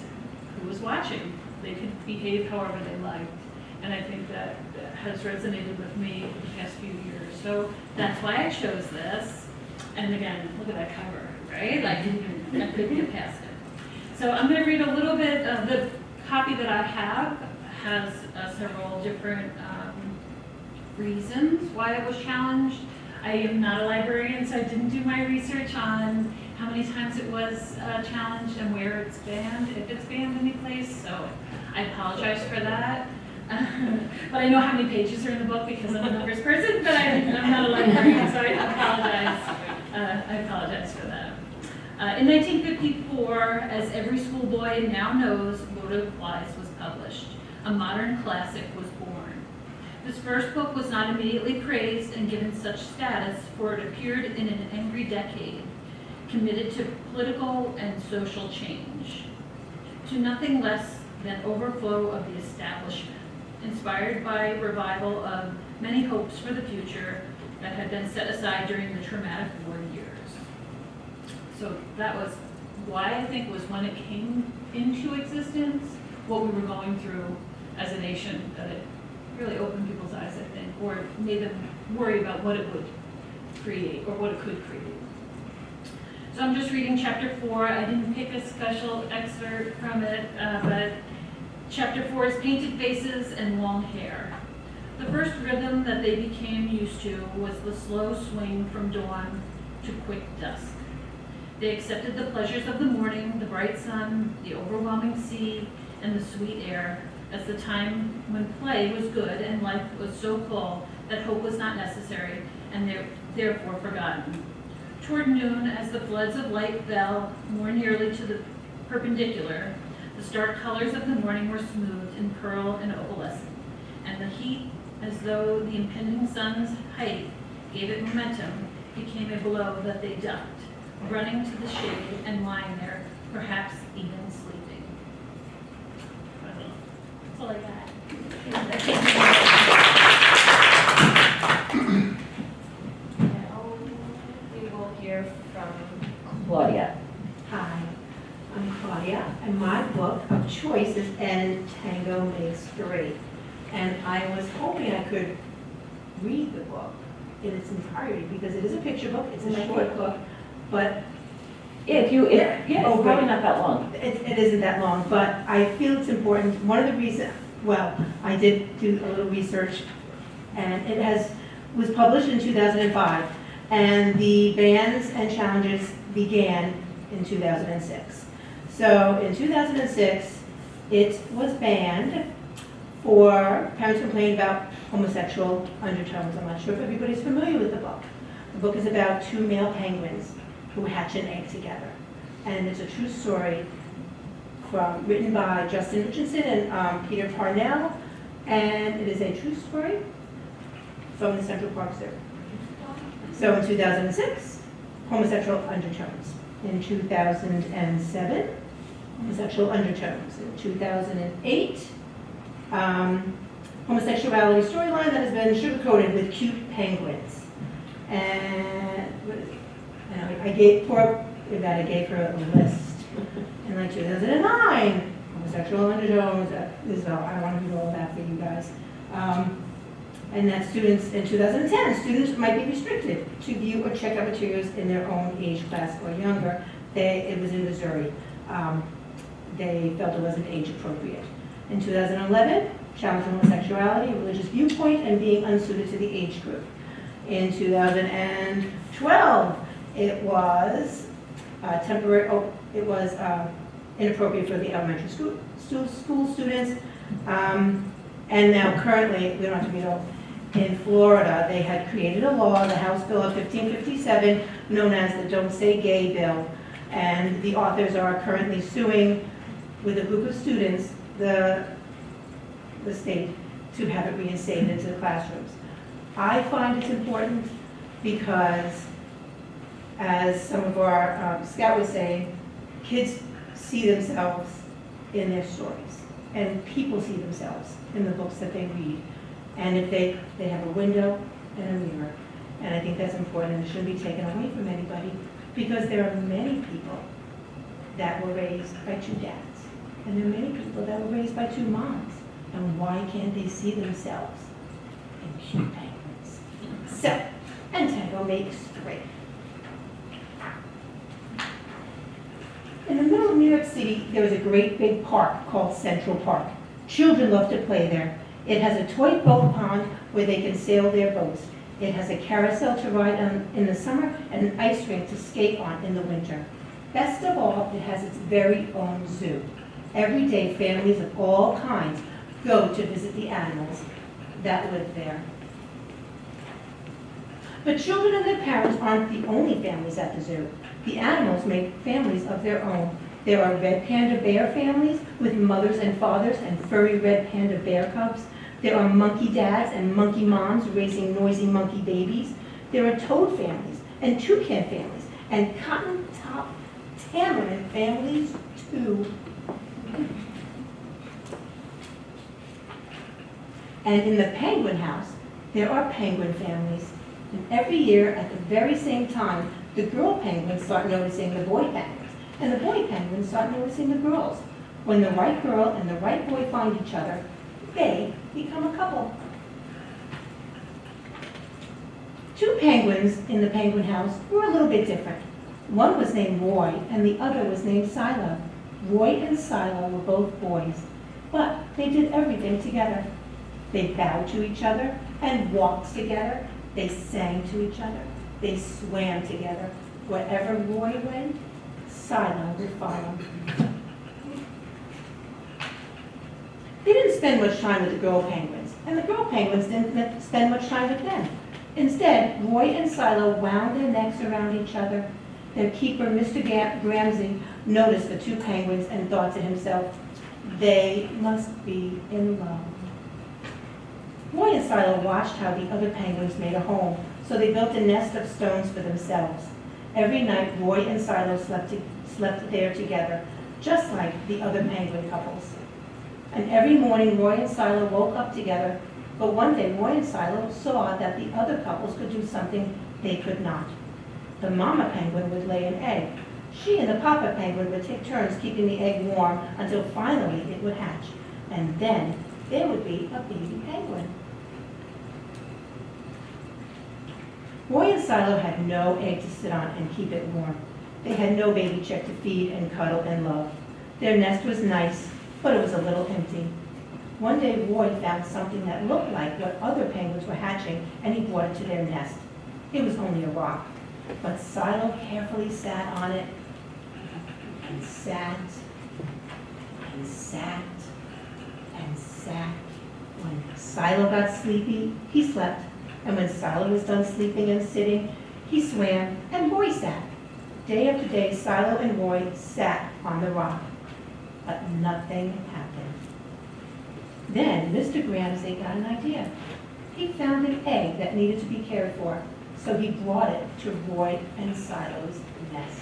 who was watching. They could behave however they liked, and I think that has resonated with me the past few years. So that's why I chose this. And again, look at that cover. Right? Like, I couldn't get past it. So I'm going to read a little bit of the copy that I have. Has several different reasons why it was challenged. I am not a librarian, so I didn't do my research on how many times it was challenged and where it's banned, if it's banned any place. So I apologize for that. But I know how many pages are in the book because I'm a numbers person, but I'm not a librarian, so I apologize for that. In 1954, as every schoolboy now knows, Lord of the Flies was published. A modern classic was born. This first book was not immediately praised and given such status, for it appeared in an angry decade, committed to political and social change, to nothing less than overflow of the establishment, inspired by revival of many hopes for the future that had been set aside during the traumatic war years. So that was why I think was when it came into existence, what we were going through as a nation, that it really opened people's eyes, I think, or made them worry about what it would create or what it could create. So I'm just reading chapter 4. I didn't pick a special excerpt from it, but chapter 4 is painted faces and long hair. The first rhythm that they became used to was the slow swing from dawn to quick dusk. They accepted the pleasures of the morning, the bright sun, the overwhelming sea, and the sweet air as the time when play was good and life was so full that hope was not necessary and therefore forgotten. Toward noon, as the floods of light fell more nearly to the perpendicular, the stark colors of the morning were smoothed in pearl and opalescent, and the heat, as though the impending sun's height gave it momentum, became a blow that they ducked, running to the shade and lying there, perhaps even sleeping. That's all I got. Now we will hear from Claudia. Hi, I'm Claudia, and my book of choice is And Tango Makes Three. And I was hoping I could read the book in its entirety, because it is a picture book, it's a short book, but It's probably not that long. it isn't that long, but I feel it's important. One of the reasons, well, I did do a little research, and it was published in 2005, and the bans and challenges began in 2006. So in 2006, it was banned for parents complaining about homosexual undertones. I'm not sure if everybody's familiar with the book. The book is about two male penguins who hatch an egg together. And it's a true story written by Justin Richardson and Peter Parnell. And it is a true story from the Central Park Zoo. So in 2006, homosexual undertones. In 2007, homosexual undertones. In 2008, homosexuality storyline that has been sugar-coated with cute penguins. And what is it? And I gave her a list. In like 2009, homosexual undertones. I don't want to read all that for you guys. And that students in 2010, students might be restricted to view or check out materials in their own age class or younger. It was in Missouri. They felt it wasn't age appropriate. In 2011, challenge homosexuality, religious viewpoint, and being unsuited to the age group. In 2012, it was inappropriate for the elementary school students. And now currently, we don't have to read all, in Florida, they had created a law, the House Bill of 1557, known as the Don't Say Gay Bill. And the authors are currently suing with a group of students, the state, to have it reinstated into the classrooms. I find it's important because, as some of our Scout was saying, kids see themselves in their stories, and people see themselves in the books that they read. And if they have a window and a mirror. And I think that's important, and it shouldn't be taken away from anybody, because there are many people that were raised by two dads, and there are many people that were raised by two moms. And why can't they see themselves in cute penguins? So, and Tango makes three. In the middle of New York City, there is a great big park called Central Park. Children love to play there. It has a toy boat pond where they can sail their boats. It has a carousel to ride on in the summer and an ice rink to skate on in the winter. Best of all, it has its very own zoo. Every day, families of all kinds go to visit the animals that live there. But children and their parents aren't the only families at the zoo. The animals make families of their own. There are red panda bear families with mothers and fathers and furry red panda bear cubs. There are monkey dads and monkey moms raising noisy monkey babies. There are toad families and toucan families and cotton-top tamarin families too. And in the penguin house, there are penguin families. And every year at the very same time, the girl penguins start noticing the boy penguins, and the boy penguins start noticing the girls. When the right girl and the right boy find each other, they become a couple. Two penguins in the penguin house were a little bit different. One was named Roy, and the other was named Silo. Roy and Silo were both boys, but they did everything together. They bowed to each other and walked together. They sang to each other. They swam together. Wherever Roy went, Silo would follow. They didn't spend much time with the girl penguins, and the girl penguins didn't spend much time with them. Instead, Roy and Silo wound their necks around each other. Their keeper, Mr. Gramsci, noticed the two penguins and thought to himself, they must be in love. Roy and Silo watched how the other penguins made a home, so they built a nest of stones for themselves. Every night, Roy and Silo slept there together, just like the other penguin couples. And every morning, Roy and Silo woke up together, but one day, Roy and Silo saw that the other couples could do something they could not. The mama penguin would lay an egg. She and the papa penguin would take turns keeping the egg warm until finally it would hatch. And then there would be a baby penguin. Roy and Silo had no egg to sit on and keep it warm. They had no baby chick to feed and cuddle and love. Their nest was nice, but it was a little empty. One day, Roy found something that looked like what other penguins were hatching, and he brought it to their nest. It was only a rock, but Silo carefully sat on it, and sat, and sat, and sat. When Silo got sleepy, he slept, and when Silo was done sleeping and sitting, he swam, and Roy sat. Day after day, Silo and Roy sat on the rock, but nothing happened. Then Mr. Gramsci got an idea. He found an egg that needed to be cared for, so he brought it to Roy and Silo's nest.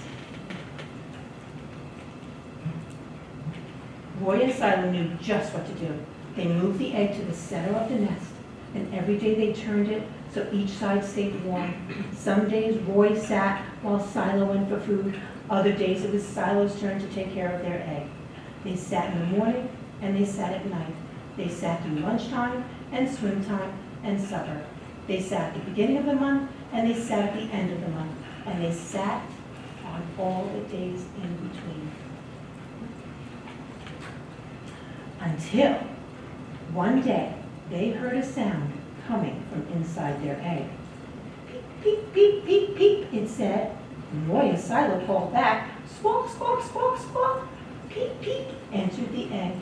Roy and Silo knew just what to do. They moved the egg to the center of the nest, and every day they turned it so each side stayed warm. Some days Roy sat while Silo went for food. Other days it was Silo's turn to take care of their egg. They sat in the morning and they sat at night. They sat through lunchtime and swim time and supper. They sat at the beginning of the month and they sat at the end of the month. And they sat on all the days in between. Until one day they heard a sound coming from inside their egg. Peep, peep, peep, peep, peep, it said. And Roy and Silo called back, squawk, squawk, squawk, squawk. Peep, peep, entered the egg,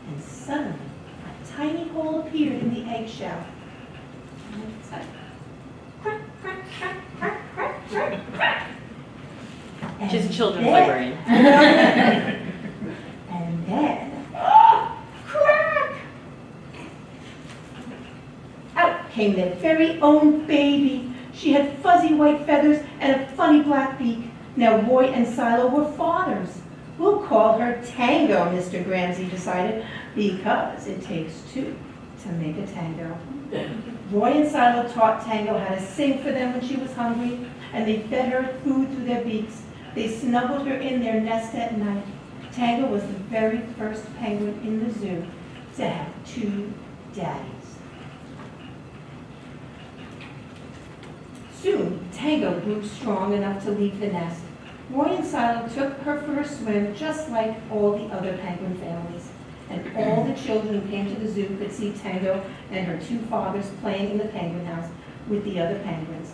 and suddenly a tiny hole appeared in the eggshell. And it said, crack, crack, crack, crack, crack, crack, crack. And She's a children's then- librarian. And then, oh, crack! Out came their very own baby. She had fuzzy white feathers and a funny black beak. Now Roy and Silo were fathers. We'll call her Tango, Mr. Gramsci decided, because it takes two to make a tango. Roy and Silo taught Tango how to sing for them when she was hungry, and they fed her food through their beaks. They snuggled her in their nest at night. Tango was the very first penguin in the zoo to have two daddies. Soon, Tango grew strong enough to leave the nest. Roy and Silo took her for a swim just like all the other penguin families. And all the children who came to the zoo could see Tango and her two fathers playing in the penguin house with the other penguins.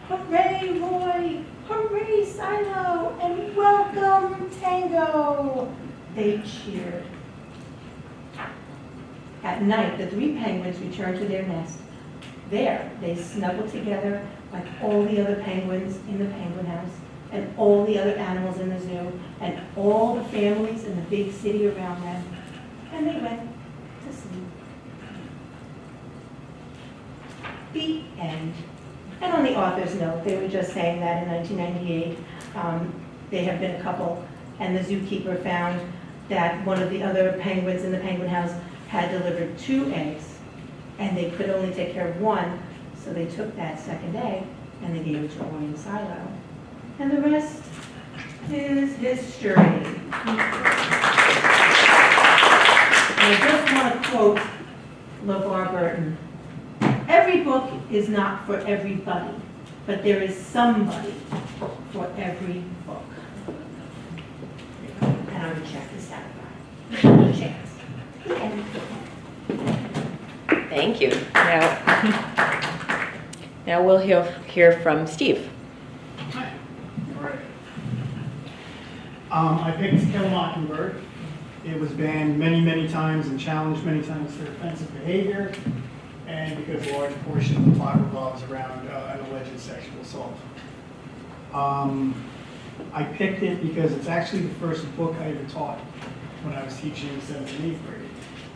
Hooray, Roy! Hooray, Silo! And welcome, Tango! They cheered. At night, the three penguins returned to their nest. There, they snuggled together like all the other penguins in the penguin house, and all the other animals in the zoo, and all the families in the big city around them. And they went to sleep. The end. And on the author's note, they were just saying that in 1998, they have been a couple, and the zookeeper found that one of the other penguins in the penguin house had delivered 2 eggs, and they could only take care of one, so they took that second egg, and they gave it to Roy and Silo. And the rest is history. I just want to quote LeVar Burton. Every book is not for everybody, but there is somebody for every book. And I'm going to check this out. Chance. Thank you. Now we'll hear from Steve. Hi. All right. I picked Kill a Mockingbird. It was banned many, many times and challenged many times for offensive behavior, and because a large portion of the plot revolves around an alleged sexual assault. I picked it because it's actually the first book I ever taught when I was teaching 7th and 8th grade.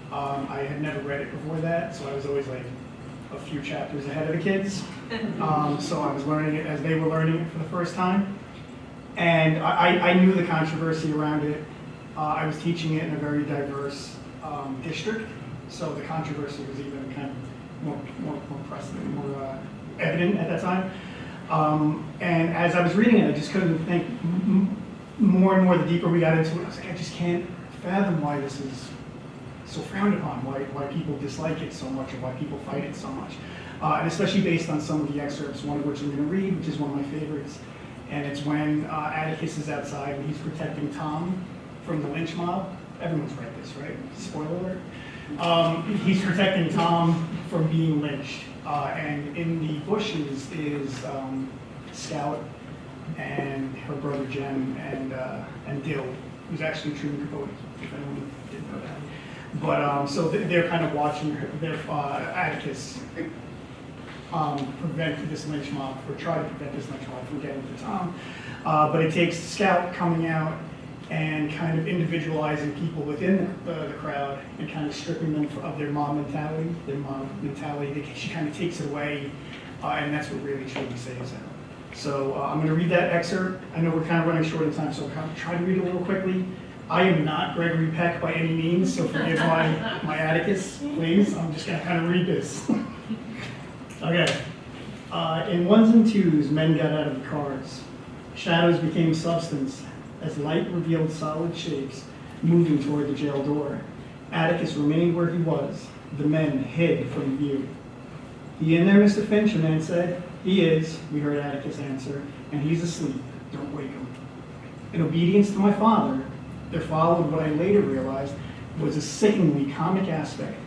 I had never read it before that, so I was always like a few chapters ahead of the kids. So I was learning it as they were learning it for the first time. And I knew the controversy around it. I was teaching it in a very diverse district, so the controversy was even kind of more evident at that time. And as I was reading it, I just couldn't think more and more the deeper we got into it. I was like, I just can't fathom why this is so frowned upon, why people dislike it so much, or why people fight it so much. And especially based on some of the excerpts, one of which I'm going to read, which is one of my favorites. And it's when Atticus is outside and he's protecting Tom from the lynch mob. Everyone's read this, right? Spoiler alert. He's protecting Tom from being lynched. And in the bushes is Scout and her brother Jen and Dill, who's actually Truman Capote, if anyone didn't know that. But so they're kind of watching Atticus prevent this lynch mob, or try to prevent this lynch mob from getting to Tom. But it takes Scout coming out and kind of individualizing people within the crowd and kind of stripping them of their mob mentality. She kind of takes it away, and that's what really truly saves them. So I'm going to read that excerpt. I know we're kind of running short on time, so I'll try to read it a little quickly. I am not Gregory Peck by any means, so forgive my Atticus, please. I'm just going to kind of read this. Okay. In ones and twos, men got out of the cars. Shadows became substance as light revealed solid shapes moving toward the jail door. Atticus remained where he was. The men hid from view. "He in there, Mr. Finch?" a man said. "He is," we heard Atticus answer, "and he's asleep. Don't wake him." In obedience to my father, there followed what I later realized was a sickeningly comic aspect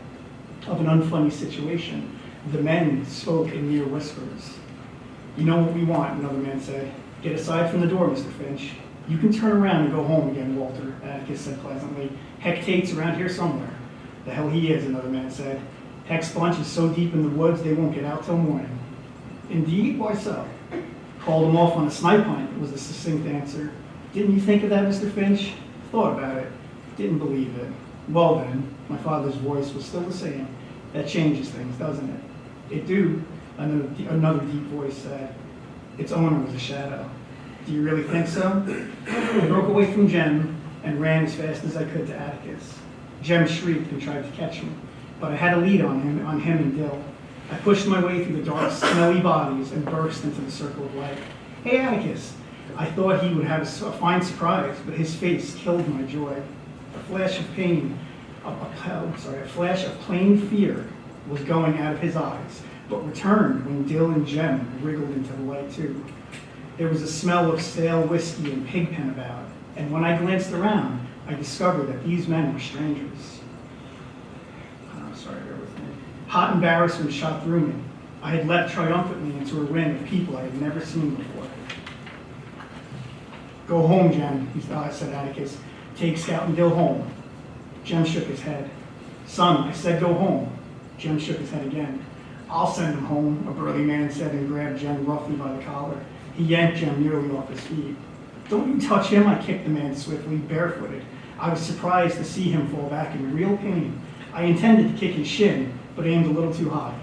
of an unfunny situation. The men spoke in mere whispers. "You know what we want," another man said. "Get aside from the door, Mr. Finch. You can turn around and go home again, Walter," Atticus said pleasantly. "Heck Tate's around here somewhere." "The hell he is," another man said. "Heck's bunch is so deep in the woods they won't get out till morning." "Indeed? Why so?" "Called him off on a snipe hunt," was the succinct answer. "Didn't you think of that, Mr. Finch?" "Thought about it. Didn't believe it." "Well then," my father's voice was still the same. "That changes things, doesn't it?" "It do," another deep voice said. Its owner was a shadow. "Do you really think so?" I broke away from Jem and ran as fast as I could to Atticus. Jem shrieked and tried to catch me, but I had a lead on him and Dill. I pushed my way through the dark, smelly bodies and burst into the circle of light. "Hey, Atticus!" I thought he would have a fine surprise, but his face killed my joy. A flash of pain, a flash of plain fear was going out of his eyes, but returned when Dill and Jem wriggled into the light too. There was a smell of stale whiskey and pigpen about, and when I glanced around, I discovered that these men were strangers. Bear with me. Hot embarrassment shot through me. I had leapt triumphantly into a ring of people I had never seen before. "Go home, Jem," said Atticus. "Take Scout and Dill home." Jem shook his head. "Son, I said go home." Jem shook his head again. "I'll send him home," a burly man said and grabbed Jem roughly by the collar. He yanked Jem nearly off his feet. "Don't you touch him," I kicked the man swiftly, barefooted. I was surprised to see him fall back in real pain. I intended to kick his shin, but aimed a little too high.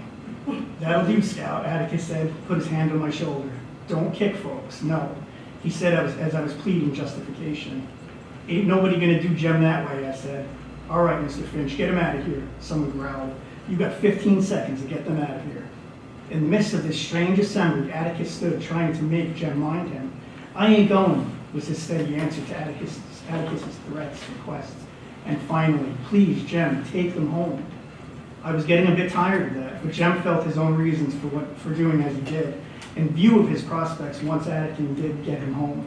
"That'll do, Scout," Atticus said, put his hand on my shoulder. "Don't kick folks, no," he said as I was pleading justification. "Ain't nobody gonna do Jem that way," I said. "All right, Mr. Finch, get him out of here," someone growled. "You got 15 seconds to get them out of here." In the midst of this strange assembly, Atticus stood trying to make Jem mind him. "I ain't going," was his steady answer to Atticus's threats, requests. And finally, "Please, Jem, take them home." I was getting a bit tired of that, but Jem felt his own reasons for doing as he did, in view of his prospects once Atticus did get him home.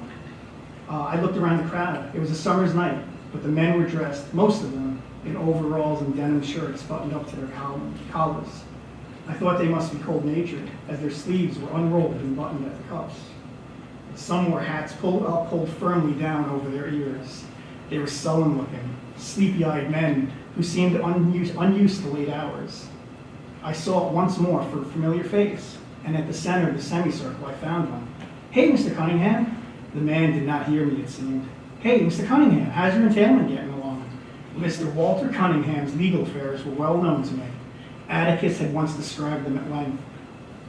I looked around the crowd. It was a summer's night, but the men were dressed, most of them, in overalls and denim shirts buttoned up to their collars. I thought they must be cold-natured, as their sleeves were unrolled and buttoned at the cuffs. Some wore hats pulled firmly down over their ears. They were sullen-looking, sleepy-eyed men who seemed unused to late hours. I saw it once more for a familiar face, and at the center of the semicircle I found one. "Hey, Mr. Cunningham." The man did not hear me, it seemed. "Hey, Mr. Cunningham, how's your entailment getting along?" Mr. Walter Cunningham's legal affairs were well known to me. Atticus had once described them at length.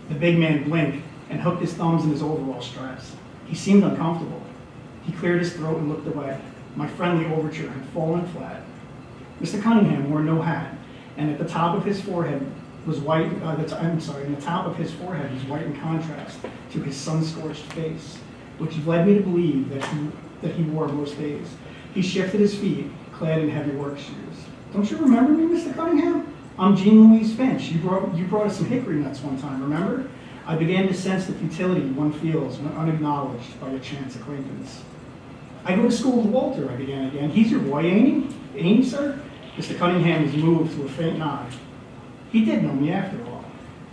The big man blinked and hooked his thumbs in his overall straps. He seemed uncomfortable. He cleared his throat and looked away. My friendly overture had fallen flat. Mr. Cunningham wore no hat, and at the top of his forehead was white. And the top of his forehead was white in contrast to his sun-scorched face, which led me to believe that he wore most days. He shifted his feet, clad in heavy work shoes. "Don't you remember me, Mr. Cunningham? I'm Jean Louise Finch. You brought us some hickory nuts one time, remember?" I began to sense the futility one feels when unacknowledged by a chance acquaintance. "I go to school with Walter," I began again. "He's your boy, ain't he? Ain't he, sir?" Mr. Cunningham was moved to a faint nod. "He did know me after all."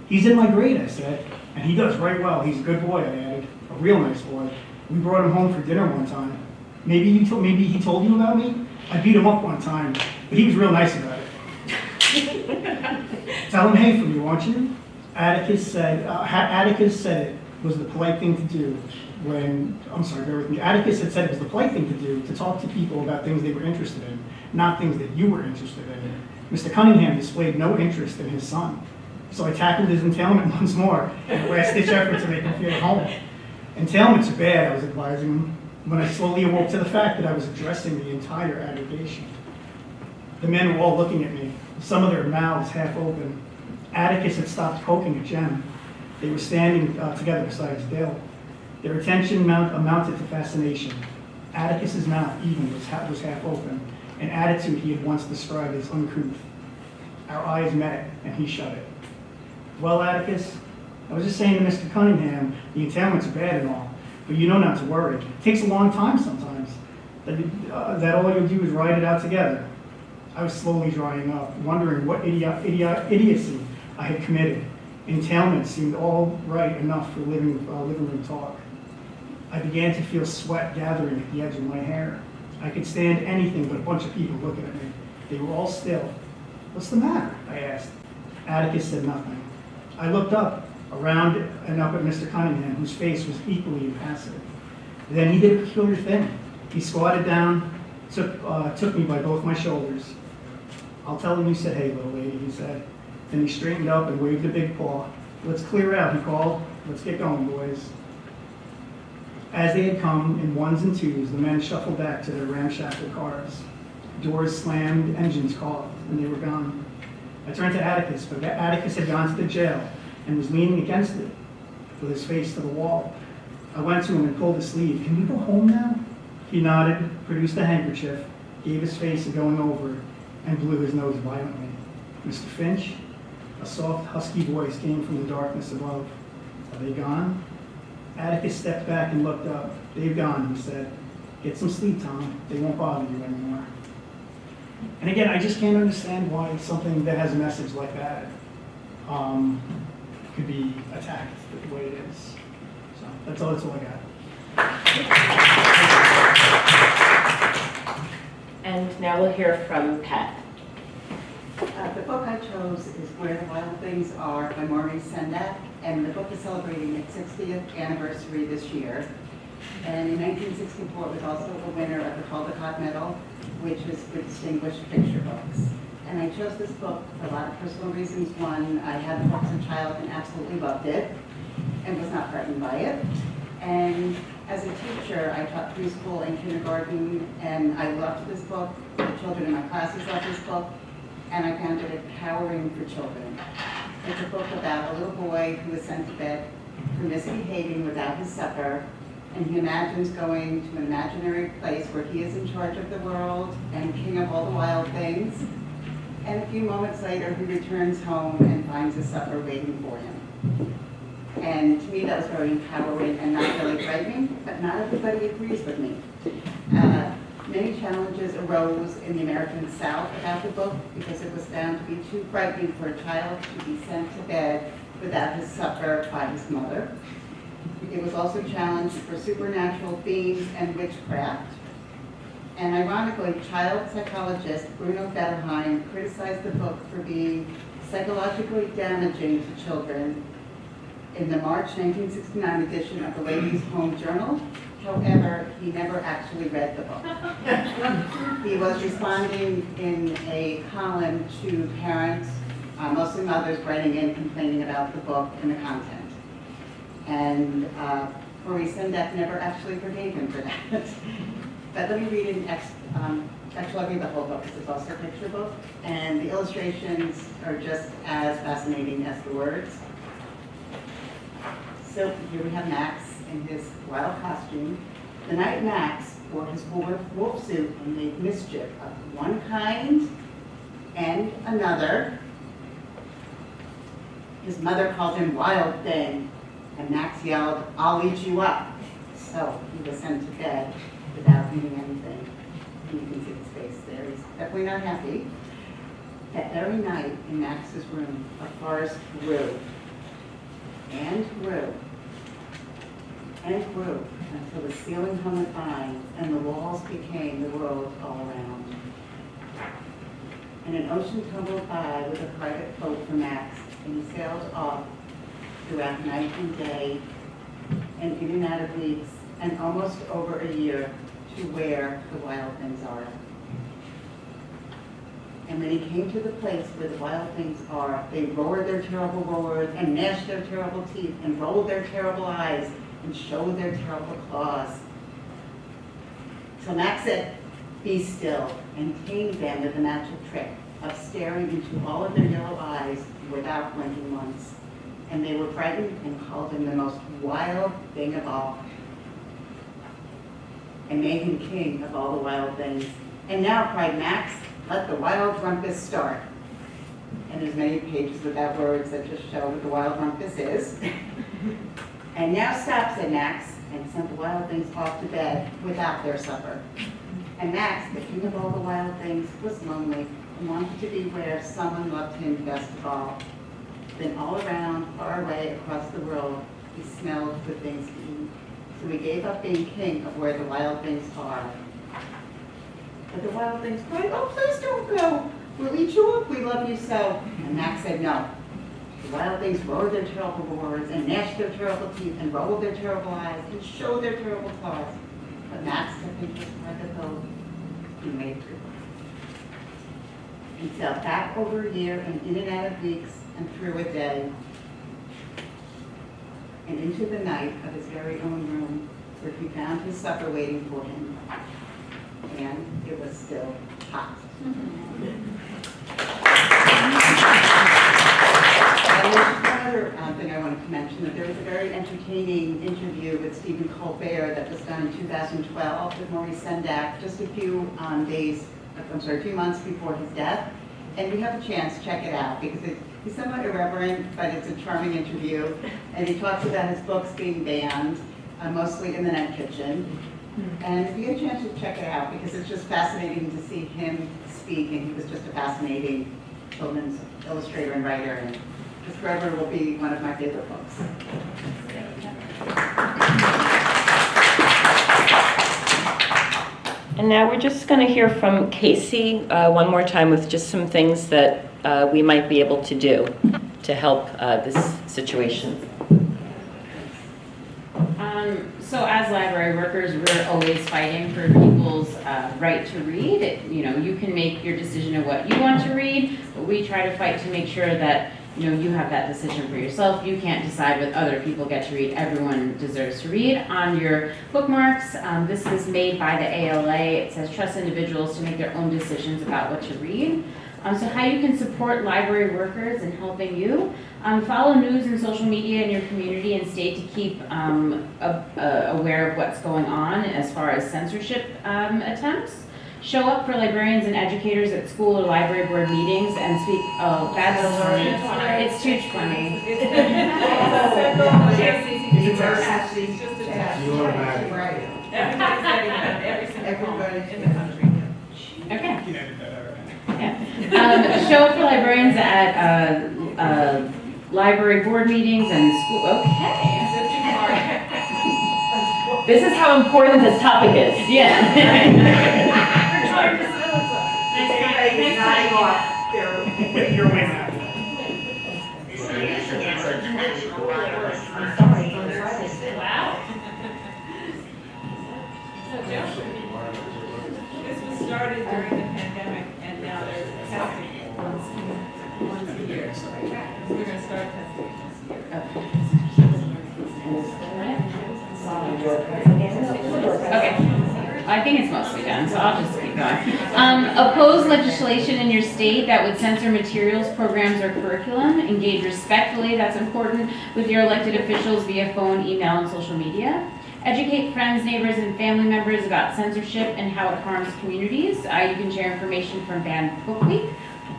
"He's in my grade," I said. "And he does right well. He's a good boy," I added. "A real nice boy. We brought him home for dinner one time. Maybe he told you about me? I beat him up one time, but he was real nice about it." "Tell him hey for me, won't you?" Atticus said it was the polite thing to do bear with me. Atticus had said it was the polite thing to do to talk to people about things they were interested in, not things that you were interested in. Mr. Cunningham displayed no interest in his son. So I tackled his entailment once more in a last-ditch effort to make him feel at home. "Entailments are bad," I was advising him, when I slowly awoke to the fact that I was addressing the entire aggregation. The men were all looking at me, some of their mouths half open. Atticus had stopped poking at Jem. They were standing together beside Dale. Their attention amounted to fascination. Atticus's mouth even was half open, an attitude he had once described as uncouth. Our eyes met, and he shut it. "Well, Atticus, I was just saying to Mr. Cunningham, the entailments are bad and all, but you know not to worry. It takes a long time sometimes. That all you'll do is ride it out together." I was slowly drying up, wondering what idiocy I had committed. Entailments seemed all right enough for living room talk. I began to feel sweat gathering at the edge of my hair. I could stand anything but a bunch of people looking at me. They were all still. "What's the matter?" I asked. Atticus said nothing. I looked around and up at Mr. Cunningham, whose face was equally impassive. Then he did a peculiar thing. He squatted down, took me by both my shoulders. "I'll tell him you said hey, little lady," he said. Then he straightened up and waved a big paw. "Let's clear out," he called. "Let's get going, boys." As they had come in ones and twos, the men shuffled back to their ramshackle cars. Doors slammed, engines coughed, and they were gone. I turned to Atticus, but Atticus had gone to the jail and was leaning against it with his face to the wall. I went to him and pulled his sleeve. "Can we go home now?" He nodded, produced a handkerchief, gave his face a going over, and blew his nose violently. "Mr. Finch?" A soft, husky voice came from the darkness above. "Are they gone?" Atticus stepped back and looked up. "They've gone," he said. "Get some sleep, Tom. They won't bother you anymore." And again, I just can't understand why something that has a message like that could be attacked the way it is. So that's all I got. And now we'll hear from Pat. The book I chose is Where the Wild Things Are by Maurice Sendak, and the book is celebrating its 60th anniversary this year. And in 1964, it was also the winner of the Caldecott Medal, which was for distinguished picture books. And I chose this book for a lot of personal reasons. One, I had the book as a child and absolutely loved it, and was not frightened by it. And as a teacher, I taught preschool and kindergarten, and I loved this book. The children in my classes loved this book, and I found it empowering for children. It's a book about a little boy who is sent to bed for misbehaving without his supper, and he imagines going to an imaginary place where he is in charge of the world and king of all the wild things. And a few moments later, he returns home and finds his supper waiting for him. And to me, that was very empowering and not really frightening, but not everybody agrees with me. Many challenges arose in the American South about the book because it was found to be too frightening for a child to be sent to bed without his supper by his mother. It was also challenged for supernatural themes and witchcraft. And ironically, child psychologist Bruno Bettelheim criticized the book for being psychologically damaging to children in the March 1969 edition of the Ladies' Home Journal. However, he never actually read the book. He was responding in a column to parents, mostly mothers, writing in complaining about the book and the content. And Maurice Sendak never actually forgave him for that. But let me read an actually, I'll read the whole book because it's also a picture book. And the illustrations are just as fascinating as the words. So here we have Max in his wild costume. The night Max wore his wolf suit and made mischief of one kind and another, his mother called him Wild Thing, and Max yelled, "I'll eat you up." So he was sent to bed without eating anything. And you can see his face there. He's definitely not happy. That very night in Max's room, a forest grew and grew and grew until the ceiling hung with vines and the walls became the world all around. And an ocean tumbled by with a private boat for Max, and he sailed off throughout night and day and in and out of weeks and almost over a year to where the wild things are. And when he came to the place where the wild things are, they roared their terrible roars and gnashed their terrible teeth and rolled their terrible eyes and showed their terrible claws. So Max said, "Be still," and tamed them with the magic trick of staring into all of their yellow eyes without blinking once. And they were frightened and called him the most wild thing of all, and made him king of all the wild things. "And now," cried Max, "let the wild rumpus start." And there's many pages without words that just show what the wild rumpus is. "And now stop," said Max, and sent the wild things off to bed without their supper. And Max, the king of all the wild things, was lonely and wanted to be where someone loved him best of all. Then all around, far away across the world, he smelled good things to eat. So he gave up being king of where the wild things are. But the wild things cried, "Oh, please don't go. We'll eat you up. We love you so." And Max said no. The wild things roared their terrible roars and gnashed their terrible teeth and rolled their terrible eyes and showed their terrible claws. But Max took into his private boat. He made it through. He sailed back over a year and in and out of weeks and through a day and into the night of his very own room, where he found his supper waiting for him. And it was still hot. And there's another thing I wanted to mention, that there was a very entertaining interview with Stephen Colbert that was done in 2012 with Maurice Sendak, just a few months before his death. And we have a chance, check it out, because he's somewhat irreverent, but it's a charming interview. And he talks about his books being banned, mostly in the Night Kitchen. And if you get a chance to check it out, because it's just fascinating to see him speak, and he was just a fascinating children's illustrator and writer, and this forever will be one of my favorite books. And now we're just going to hear from Casey one more time with just some things that we might be able to do to help this situation. So as library workers, we're always fighting for people's right to read. You can make your decision of what you want to read, but we try to fight to make sure that you have that decision for yourself. You can't decide what other people get to read. Everyone deserves to read. On your bookmarks, this is made by the ALA. It says trust individuals to make their own decisions about what to read. So how you can support library workers in helping you. Follow news and social media in your community and state to keep aware of what's going on as far as censorship attempts. Show up for librarians and educators at school or library board meetings and speak. Oh, that's it's too funny. It's just a test. You automatic. Everybody's getting it, every single everybody in the country. Okay. You can edit that out. Show up for librarians at library board meetings and school, okay. This is how important this topic is. Yeah. We're trying to silence us. Anybody's nodding off, they're You're way out. I'm sorry, it's on Friday. Wow. This was started during the pandemic, and now they're testing it once a year. We're gonna start testing it this year. Okay, I think it's mostly done, so I'll just keep going. Oppose legislation in your state that would censor materials, programs, or curriculum. Engage respectfully, that's important, with your elected officials via phone, email, and social media. Educate friends, neighbors, and family members about censorship and how it harms communities. You can share information from Banned Book Week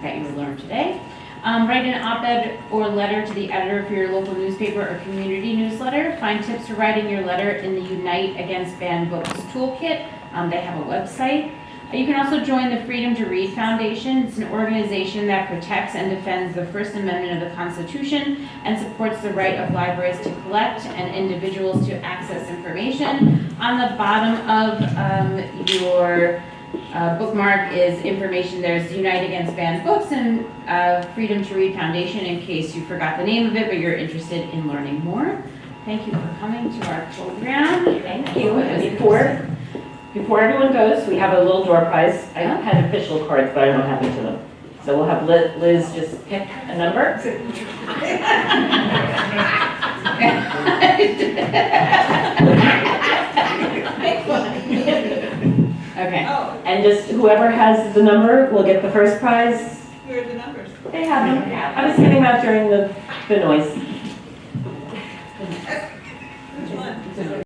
that you will learn today. Write an op-ed or letter to the editor for your local newspaper or community newsletter. Find tips for writing your letter in the Unite Against Banned Books Toolkit. They have a website. You can also join the Freedom to Read Foundation. It's an organization that protects and defends the First Amendment of the Constitution and supports the right of libraries to collect and individuals to access information. On the bottom of your bookmark is information. There's Unite Against Banned Books and Freedom to Read Foundation in case you forgot the name of it, but you're interested in learning more. Thank you for coming to our program. Thank you. And before everyone goes, we have a little door prize. I had official cards, but I don't know what happened to them. So we'll have Liz just pick a number. Okay. Oh, And just whoever has the number will get the first prize. where are the numbers? They have them. I was giving them out during the noise. Which one?